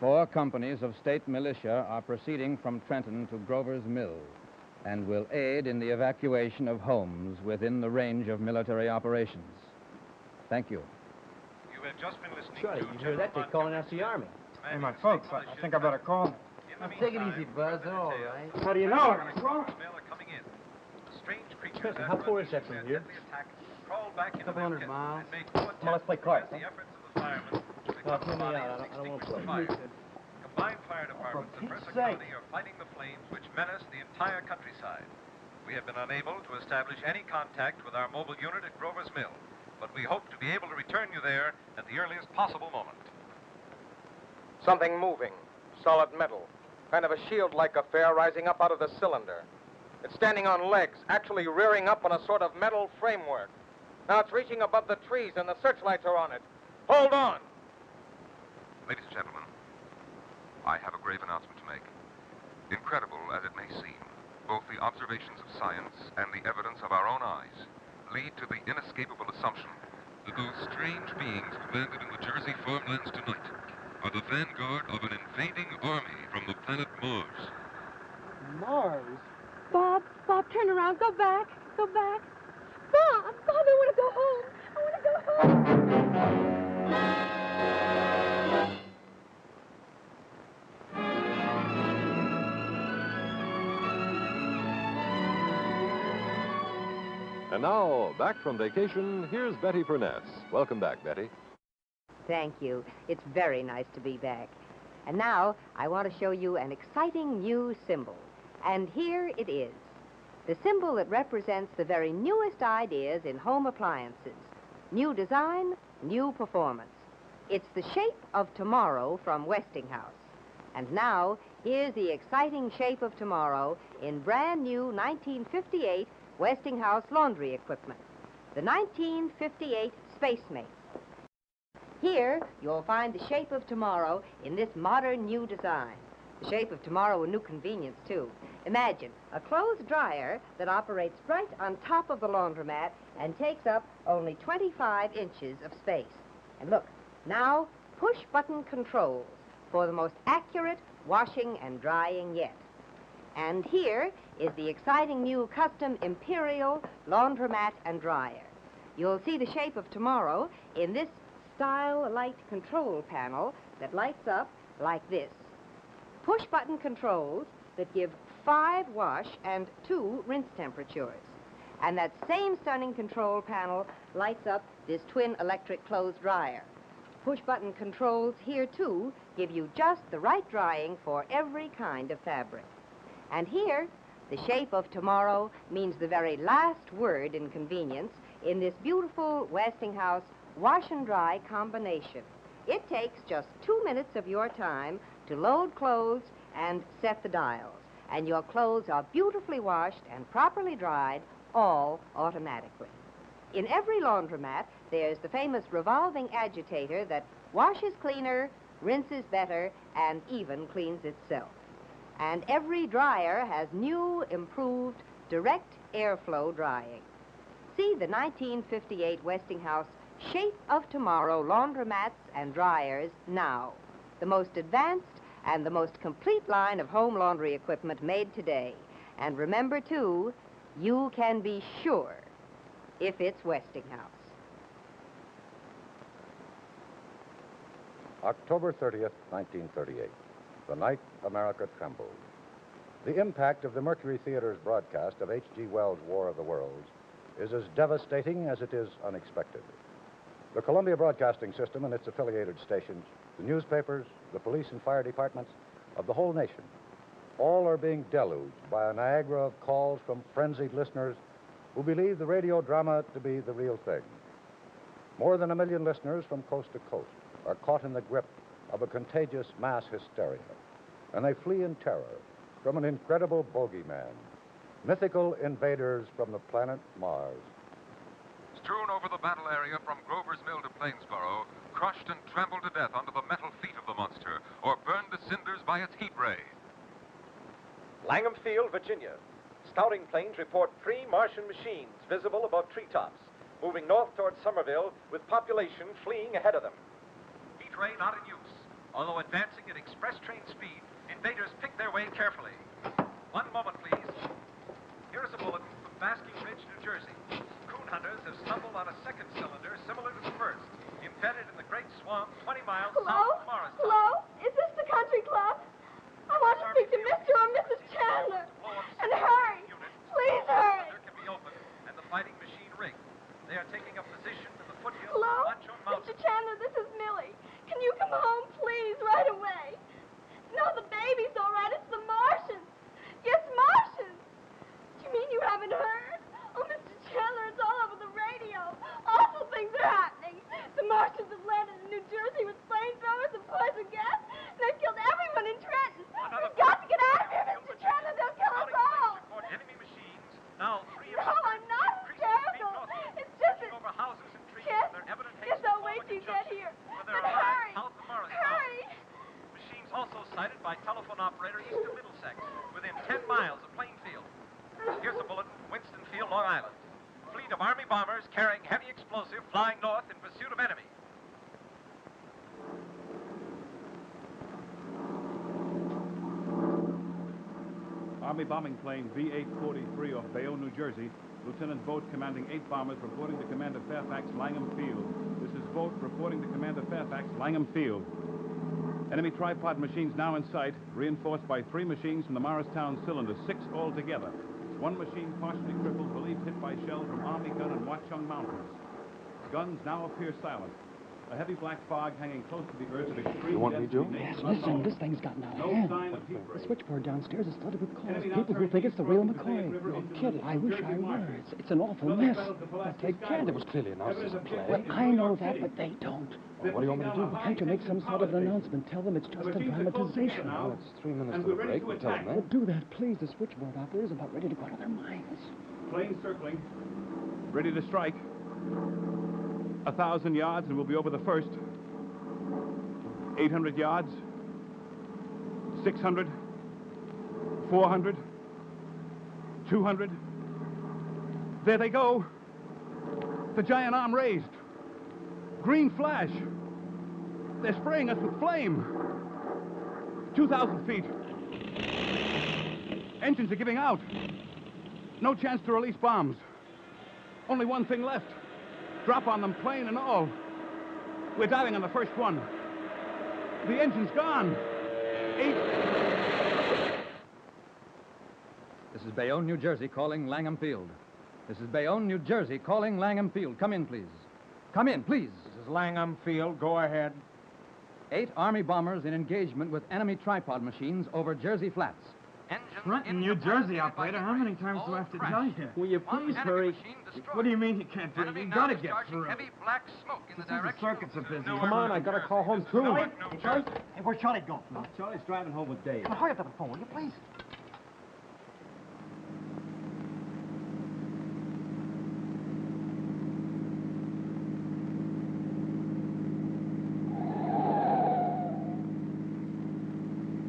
4 companies of state militia are proceeding from Trenton to Grover's Mill and will aid in the evacuation of homes within the range of military operations. Thank you. You have just been listening Sure, you hear that? They're calling us the Army. Hey, my folks, I think I better call them. Take it easy, Buzz. They're all right. How do you know? I'm call them. Listen, how far is that from here? A couple hundred miles. Come on, let's play cards. Huh? No, put me out. I don't want to play. Combined fire departments of Mercer County are fighting the flames which menace the entire countryside. We have been unable to establish any contact with our mobile unit at Grover's Mill, but we hope to be able to return you there at the earliest possible moment. Something moving. Solid metal. Kind of a shield-like affair rising up out of the cylinder. It's standing on legs, actually rearing up on a sort of metal framework. Now it's reaching above the trees, and the searchlights are on it. Hold on! Ladies and gentlemen, I have a grave announcement to make. Incredible as it may seem, both the observations of science and the evidence of our own eyes lead to the inescapable assumption that those strange beings who landed in the Jersey farmlands tonight are the vanguard of an invading army from the planet Mars. Mars? Bob, turn around. Go back. Go back. Bob, I want to go home. I want to go home. And now, back from vacation, here's Betty Furness. Welcome back, Betty. Thank you. It's very nice to be back. And now, I want to show you an exciting new symbol. And here it is. The symbol that represents the very newest ideas in home appliances. New design, new performance. It's the shape of tomorrow from Westinghouse. And now, here's the exciting shape of tomorrow in brand new 1958 Westinghouse laundry equipment. The 1958 Spacemate. Here, you'll find the shape of tomorrow in this modern new design. The shape of tomorrow, a new convenience, too. Imagine a clothes dryer that operates right on top of the laundromat and takes up only 25 inches of space. And look, now push-button controls for the most accurate washing and drying yet. And here is the exciting new custom Imperial laundromat and dryer. You'll see the shape of tomorrow in this style light control panel that lights up like this. Push-button controls that give 5 wash and 2 rinse temperatures. And that same stunning control panel lights up this twin electric clothes dryer. Push-button controls here, too, give you just the right drying for every kind of fabric. And here, the shape of tomorrow means the very last word in convenience in this beautiful Westinghouse wash and dry combination. It takes just 2 minutes of your time to load clothes and set the dials. And your clothes are beautifully washed and properly dried, all automatically. In every laundromat, there's the famous revolving agitator that washes cleaner, rinses better, and even cleans itself. And every dryer has new, improved, direct airflow drying. See the 1958 Westinghouse Shape of Tomorrow laundromats and dryers now. The most advanced and the most complete line of home laundry equipment made today. And remember, too, you can be sure if it's Westinghouse. October 30th, 1938, the night America trembled. The impact of the Mercury Theater's broadcast of H.G. Wells' War of the Worlds is as devastating as it is unexpected. The Columbia Broadcasting System and its affiliated stations, the newspapers, the police and fire departments of the whole nation, all are being deluged by a Niagara of calls from frenzied listeners who believe the radio drama to be the real thing. More than 1 million listeners from coast to coast are caught in the grip of a contagious mass hysteria, and they flee in terror from an incredible bogeyman, mythical invaders from the planet Mars. Strewn over the battle area from Grover's Mill to Plainsboro, crushed and trampled to death under the metal feet of the monster, or burned to cinders by its heat ray. Langham Field, Virginia. Scouting planes report 3 Martian machines visible above treetops, moving north toward Somerville with population fleeing ahead of them. Heat ray not in use. Although advancing at express train speed, invaders pick their way carefully. 1 moment, please. Here is a bulletin from Basking Ridge, New Jersey. Coon hunters have stumbled on a second cylinder similar to the first, embedded in the Great Swamp 20 miles south of Morristown. Hello? Is this the country club? I want to speak to Mr. or Mrs. Chandler. And hurry. Please hurry. The can be opened and the fighting machine rigged. They are taking up position in the foothills Hello? of Mancho Mountain. Mr. Chandler, this is Millie. Can you come home, please, right away? No, the baby's all right. It's the Martians. east of Middlesex, within 10 miles of Plainfield. Here's a bulletin from Winstonfield, Long Island. Fleet of Army bombers carrying heavy explosive flying north in pursuit of enemy. Army bombing plane V-843 off Bayonne, New Jersey. Lieutenant Vogt commanding 8 bombers reporting to Commander Fairfax, Langham Field. This is Vogt reporting to Commander Fairfax, Langham Field. Enemy tripod machines now in sight, reinforced by 3 machines from the Morristown cylinder, 6 altogether. 1 machine partially crippled, believed hit by shells from Army gun and Watchung Mountains. Guns now appear silent. A heavy black fog hanging close to the earth of extreme. You want me to? Yes, listen, this thing's gotten out of hand. The switchboard downstairs is flooded with calls. People who think it's the real McCoy. No kidding. I wish I were. It's an awful mess. But they can't. It was clearly announced as a play. Well, I know that, but they don't. Well, what do you want me to do? Can't you make some sort of an announcement? Tell them it's just a dramatization. Well, it's 3 minutes to the break. We'll tell them that. Well, do that, please. The switchboard operators are about ready to go out of their minds. Plane circling, ready to strike. 1,000 yards and we'll be over the first. 800 yards. 600. 400. 200. There they go. The giant arm raised. Green flash. They're spraying us with flame. 2,000 feet. Engines are giving out. No chance to release bombs. Only one thing left. Drop on them, plane and all. We're diving on the first one. The engine's gone. 8. This is Bayonne, New Jersey, calling Langham Field. This is Bayonne, New Jersey, calling Langham Field. Come in, please. Come in, please. This is Langham Field. Go ahead. 8 Army bombers in engagement with enemy tripod machines over Jersey Flats. Trenton, New Jersey, operator. How many times do I have to tell you? Will you please hurry? What do you mean you can't do it? You gotta get through. Heavy black smoke in the The circuits are busy. Come on, I gotta call home too. Charlie? Charlie? Hey, where's Charlie going? Charlie's driving home with Dave. Well, hurry up to the phone, will you, please?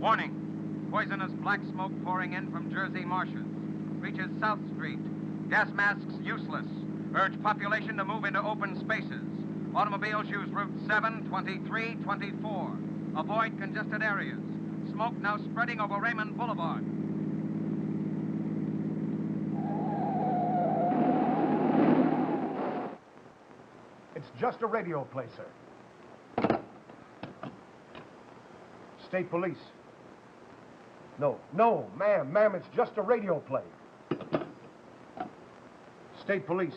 Warning. Poisonous black smoke pouring in from Jersey marshes. Reaches South Street. Gas masks useless. Urge population to move into open spaces. Automobiles use routes 7, 23, 24. Avoid congested areas. Smoke now spreading over Raymond Boulevard. It's just a radio play, sir. State police. No, ma'am, it's just a radio play. State police.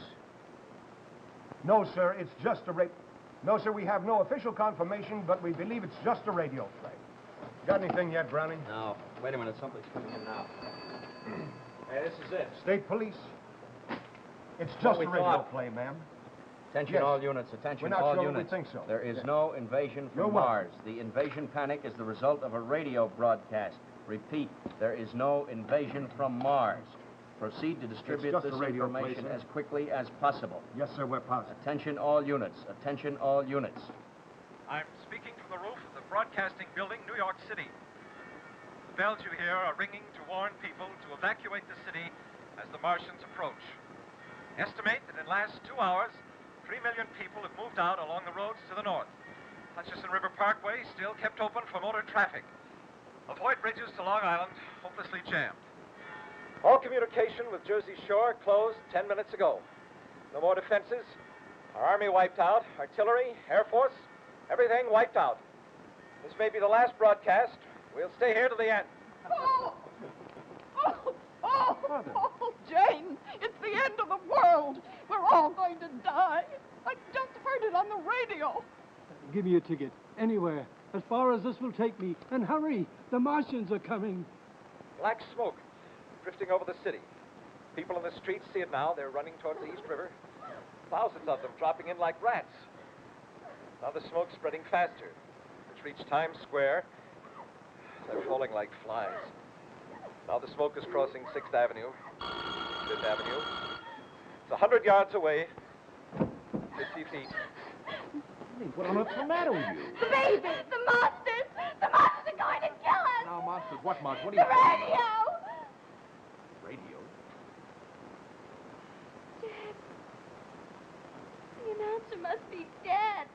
No, sir, it's just a No, sir, we have no official confirmation, but we believe it's just a radio play. Got anything yet, Brownie? No. Wait a minute, something's coming in now. Hey, this is it. State police. It's just a radio play, ma'am. Attention Yes. all units, attention We're not all sure units. we think so. There is Yes. no invasion You're from welcome. Mars. The invasion panic is the result of a radio broadcast. Repeat, there is no invasion from Mars. Proceed to distribute just this a radio play, information sir. as quickly as possible. Yes, sir, we're positive. Attention all units, attention all units. I'm speaking from the roof of the broadcasting building, New York City. The bells you hear are ringing to warn people to evacuate the city as the Martians approach. Estimate that in the last 2 hours, 3 million people have moved out along the roads to the north. Hutchison River Parkway still kept open for motor traffic. Avoid bridges to Long Island, hopelessly jammed. All communication with Jersey Shore closed 10 minutes ago. No more defenses. Our Army wiped out, artillery, Air Force, everything wiped out. This may be the last broadcast. We'll stay here to the end. Oh, Jane, it's the end of the world. We're all going to die. I just heard it on the radio. Give me a ticket. Anywhere. As far as this will take me. And hurry. The Martians are coming. Black smoke drifting over the city. People in the streets see it now. They're running towards the East River. Thousands of them dropping in like rats. Now the smoke's spreading faster. It's reached Times Square. They're falling like flies. Now the smoke is crossing 6th Avenue, 5th Avenue. It's 100 yards away, 50 feet. What on earth's the matter with you? The babies! The monsters! The monsters are going to kill us! Now, Monsters, what, Marge? What The radio! Radio? Dead. The announcer must be dead.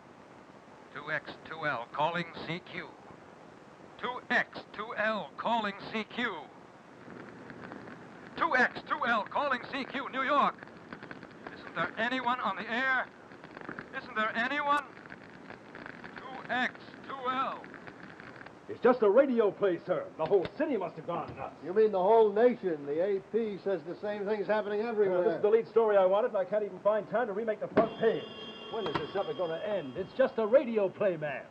2X2L calling CQ. 2X2L calling CQ. 2X2L calling CQ, New York. Isn't there anyone on the air? Isn't there anyone? 2X2L. It's just a radio play, sir. The whole city must have gone nuts. You mean the whole nation? The AP says the same thing's happening everywhere. This is the lead story I wanted, and I can't even find time to remake the front page. When is this ever going to end? It's just a radio play, man.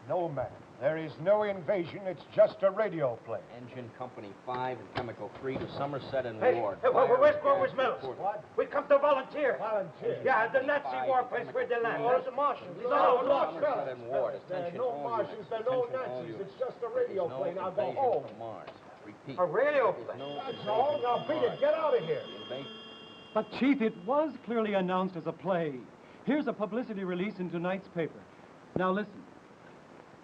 No, man. There is no invasion. It's just a radio play. Engine Company 5 and Chemical 3 to Somerset and Hey, Ward. where's Grover's Mills? What? We come to volunteer. Volunteer? Yeah, the Nazi war place where they land. Oh, it's the Martians. No, Somerset and Ward. There are Attention no all Martians. units. There are no Attention all Nazis. units. It's just a radio There is play. no Now go invasion home. from Mars. Repeat. A radio there is play? no That's all. invasion Now from beat it. Mars. Get out of here. Invasion. But, Chief, it was clearly announced as a play. Here's a publicity release in tonight's paper. Now, listen.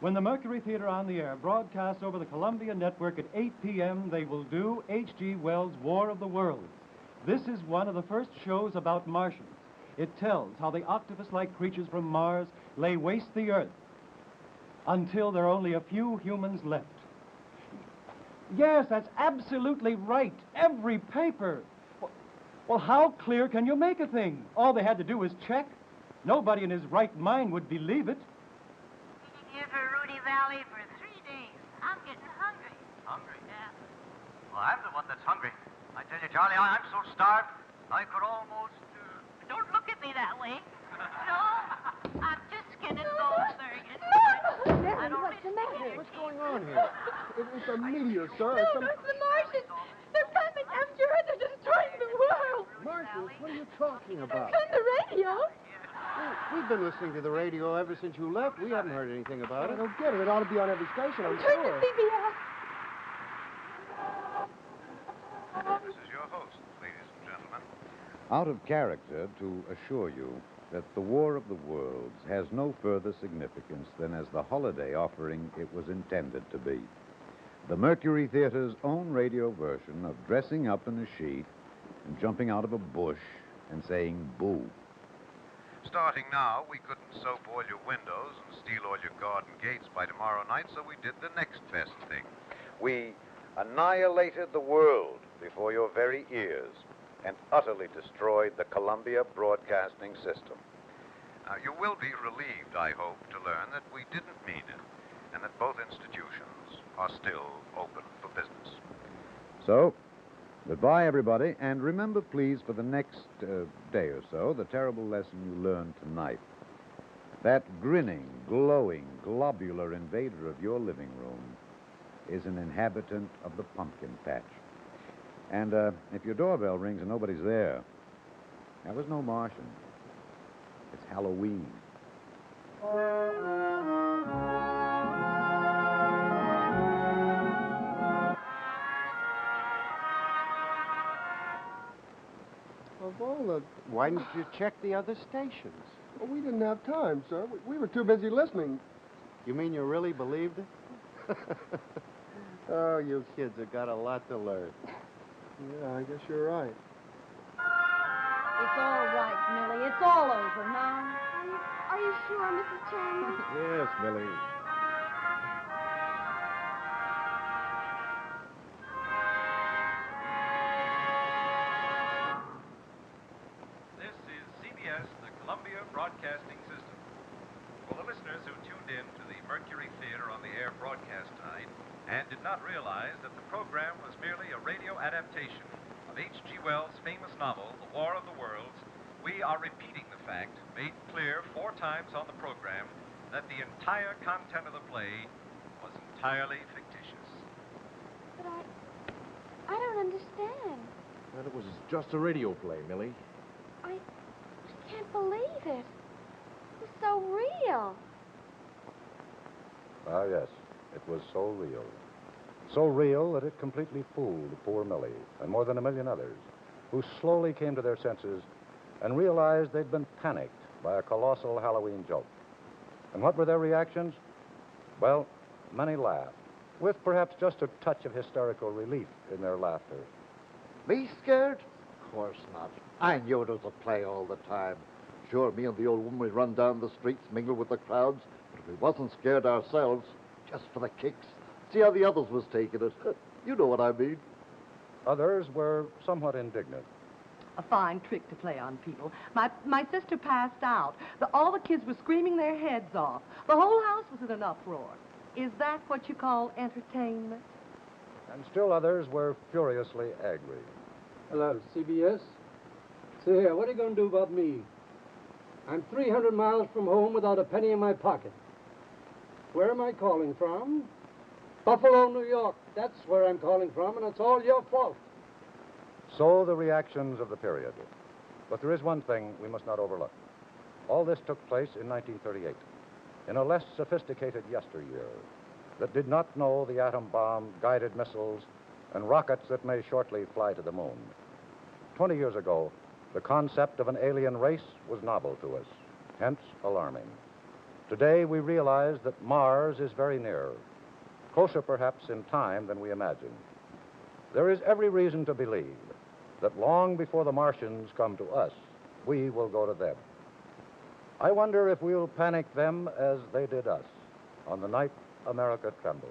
When the Mercury Theater on the Air broadcasts over the Columbia Network at 8 p.m., they will do H.G. Wells' War of the Worlds. This is one of the first shows about Martians. It tells how the octopus-like creatures from Mars lay waste the Earth until there are only a few humans left. Yes, that's absolutely right. Every paper. Well, how clear can you make a thing? All they had to do was check. Nobody in his right mind would believe it. Here for Rudy Valley for 3 days. I'm getting hungry. Hungry? Yeah. Well, I'm the one that's hungry. I tell you, Charlie, I'm so starved, I could almost... Don't look at me that way. No, I'm just skinning bones, Fergus. Mary, what's the matter? What's going on here? It's a meteor, sir. No, it's the Martians. They're coming after us. They're destroying the world. Martians? What are you talking It's about? on the radio. We've been listening to the radio ever since you left. We haven't heard anything about it. I don't get it. It ought to be on every station, I'm Turn to sure. CBS. This is your host, ladies and gentlemen. Out of character to assure you that the War of the Worlds has no further significance than as the holiday offering it was intended to be. The Mercury Theater's own radio version of dressing up in a sheet and jumping out of a bush and saying boo. Starting now, we couldn't soap all your windows and steal all your garden gates by tomorrow night, so we did the next best thing. We annihilated the world before your very ears and utterly destroyed the Columbia Broadcasting System. Now, you will be relieved, I hope, to learn that we didn't mean it, and that both institutions are still open for business. So, goodbye, everybody, and remember, please, for the next day or so, the terrible lesson you learned tonight. That grinning, glowing, globular invader of your living room is an inhabitant of the pumpkin patch. And if your doorbell rings and nobody's there, that was no Martian. It's Halloween. Of all the... Why didn't you check the other stations? Well, we didn't have time, sir. We were too busy listening. You mean you really believed it? Oh, you kids have got a lot to learn. Yeah, I guess you're right. It's all right, Millie. It's all over now. Are you sure, Mrs. Chandler? Yes, Millie. This is CBS, the Columbia Broadcasting System. For the listeners who tuned in to the Mercury Theater on the air broadcast tonight and did not realize that the program was merely a radio adaptation of H.G. Wells' famous novel, The War of the Worlds, we are repeating the fact, made clear 4 times on the program, that the entire content of the play was entirely fictitious. But I don't understand. Well, it was just a radio play, Millie. I can't believe it. It was so real. Ah, yes, it was so real. So real that it completely fooled poor Millie and more than 1 million others who slowly came to their senses and realized they'd been panicked by a colossal Halloween joke. And what were their reactions? Well, many laughed, with perhaps just a touch of hysterical relief in their laughter. Me scared? Of course not. I knew it was a play all the time. Sure, me and the old woman, we run down the streets, mingle with the crowds, but we wasn't scared ourselves, just for the kicks. See how the others was taking it. You know what I mean. Others were somewhat indignant. A fine trick to play on people. My sister passed out. All the kids were screaming their heads off. The whole house was in an uproar. Is that what you call entertainment? And still others were furiously angry. Hello, CBS? See here, what are you going to do about me? I'm 300 miles from home without a penny in my pocket. Where am I calling from? Buffalo, New York. That's where I'm calling from, and it's all your fault. So the reactions of the period. But there is one thing we must not overlook. All this took place in 1938, in a less sophisticated yesteryear that did not know the atom bomb, guided missiles, and rockets that may shortly fly to the moon. 20 years ago, the concept of an alien race was novel to us, hence alarming. Today, we realize that Mars is very near, closer perhaps in time than we imagine. There is every reason to believe that long before the Martians come to us, we will go to them. I wonder if we'll panic them as they did us on the night America trembled.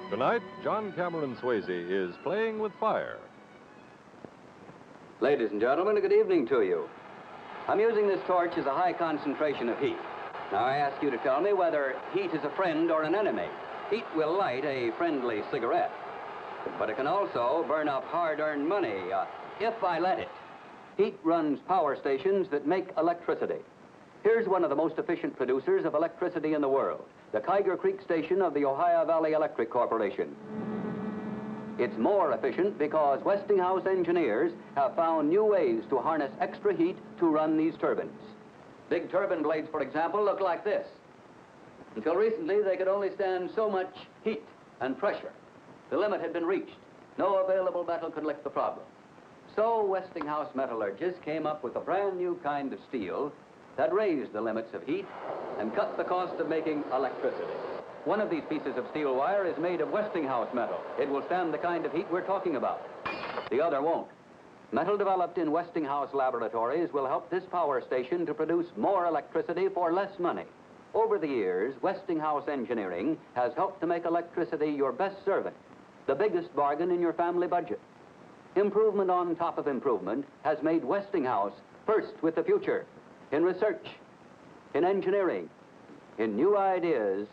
Tonight, John Cameron Swayze is playing with fire. Ladies and gentlemen, a good evening to you. I'm using this torch as a high concentration of heat. Now, I ask you to tell me whether heat is a friend or an enemy. Heat will light a friendly cigarette, but it can also burn up hard-earned money, if I let it. Heat runs power stations that make electricity. Here's one of the most efficient producers of electricity in the world, the Kiger Creek Station of the Ohio Valley Electric Corporation. It's more efficient because Westinghouse engineers have found new ways to harness extra heat to run these turbines. Big turbine blades, for example, look like this. Until recently, they could only stand so much heat and pressure. The limit had been reached. No available metal could lift the problem. So Westinghouse metallurgists came up with a brand new kind of steel that raised the limits of heat and cut the cost of making electricity. One of these pieces of steel wire is made of Westinghouse metal. It will stand the kind of heat we're talking about. The other won't. Metal developed in Westinghouse laboratories will help this power station to produce more electricity for less money. Over the years, Westinghouse engineering has helped to make electricity your best servant, the biggest bargain in your family budget. Improvement on top of improvement has made Westinghouse first with the future, in research, in engineering, in new ideas.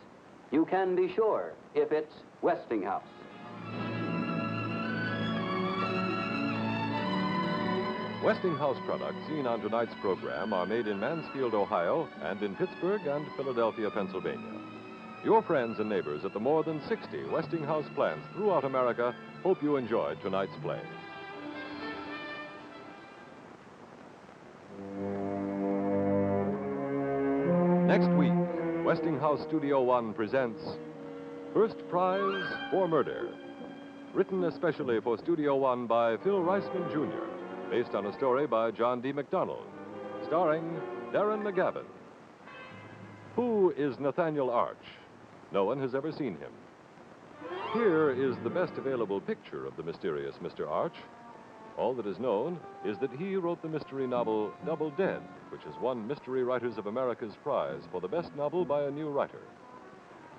You can be sure if it's Westinghouse. Westinghouse products seen on tonight's program are made in Mansfield, Ohio, and in Pittsburgh and Philadelphia, Pennsylvania. Your friends and neighbors at the more than 60 Westinghouse plants throughout America hope you enjoyed tonight's play. Next week, Westinghouse Studio One presents First Prize for Murder, written especially for Studio One by Phil Reisman, Jr., based on a story by John D. MacDonald, starring Darren McGavin. Who is Nathaniel Arch? No one has ever seen him. Here is the best available picture of the mysterious Mr. Arch. All that is known is that he wrote the mystery novel Double Dead, which has won Mystery Writers of America's prize for the best novel by a new writer.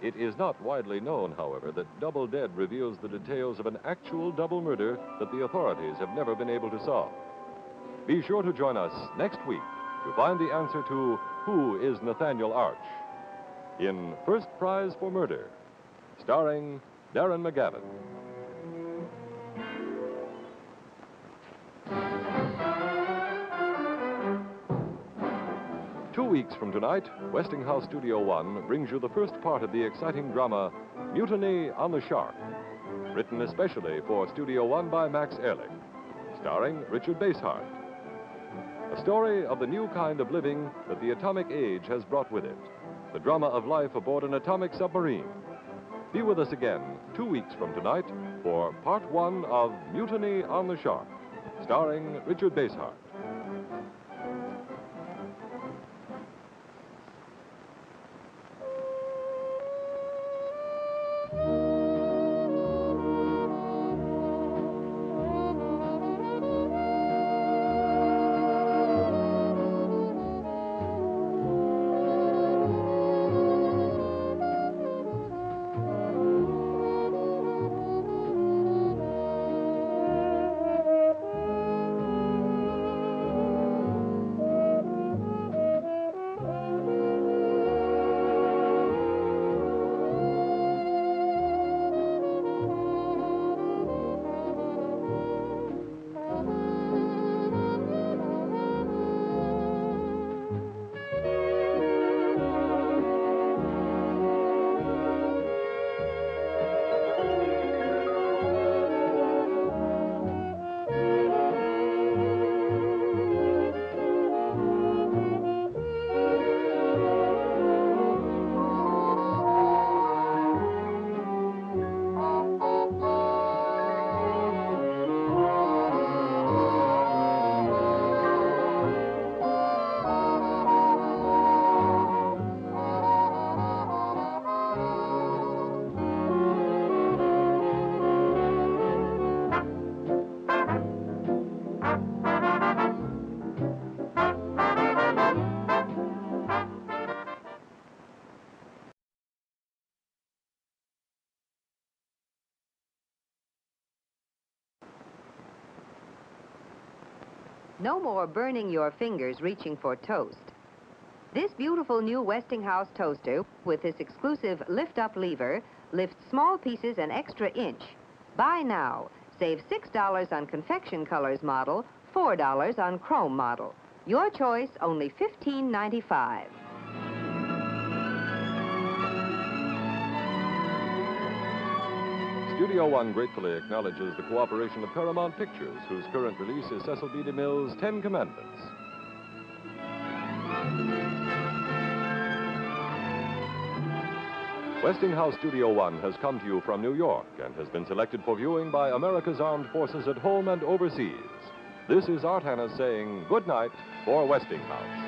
It is not widely known, however, that Double Dead reveals the details of an actual double murder that the authorities have never been able to solve. Be sure to join us next week to find the answer to Who is Nathaniel Arch? In First Prize for Murder, starring Darren McGavin. Two weeks from tonight, Westinghouse Studio One brings you the first part of the exciting drama, Mutiny on the Shark, written especially for Studio One by Max Ehrlich, starring Richard Basehart. A story of the new kind of living that the atomic age has brought with it, the drama of life aboard an atomic submarine. Be with us again 2 weeks from tonight for Part 1 of Mutiny on the Shark, starring Richard Basehart. No more burning your fingers reaching for toast. This beautiful new Westinghouse toaster with this exclusive lift-up lever lifts small pieces an extra inch. Buy now. Save $6 on confection colors model, $4 on chrome model. Your choice, only $15.95. Studio One gratefully acknowledges the cooperation of Paramount Pictures, whose current release is Cecil B. DeMille's 10 Commandments. Westinghouse Studio One has come to you from New York and has been selected for viewing by America's armed forces at home and overseas. This is Art Hanna saying good night for Westinghouse.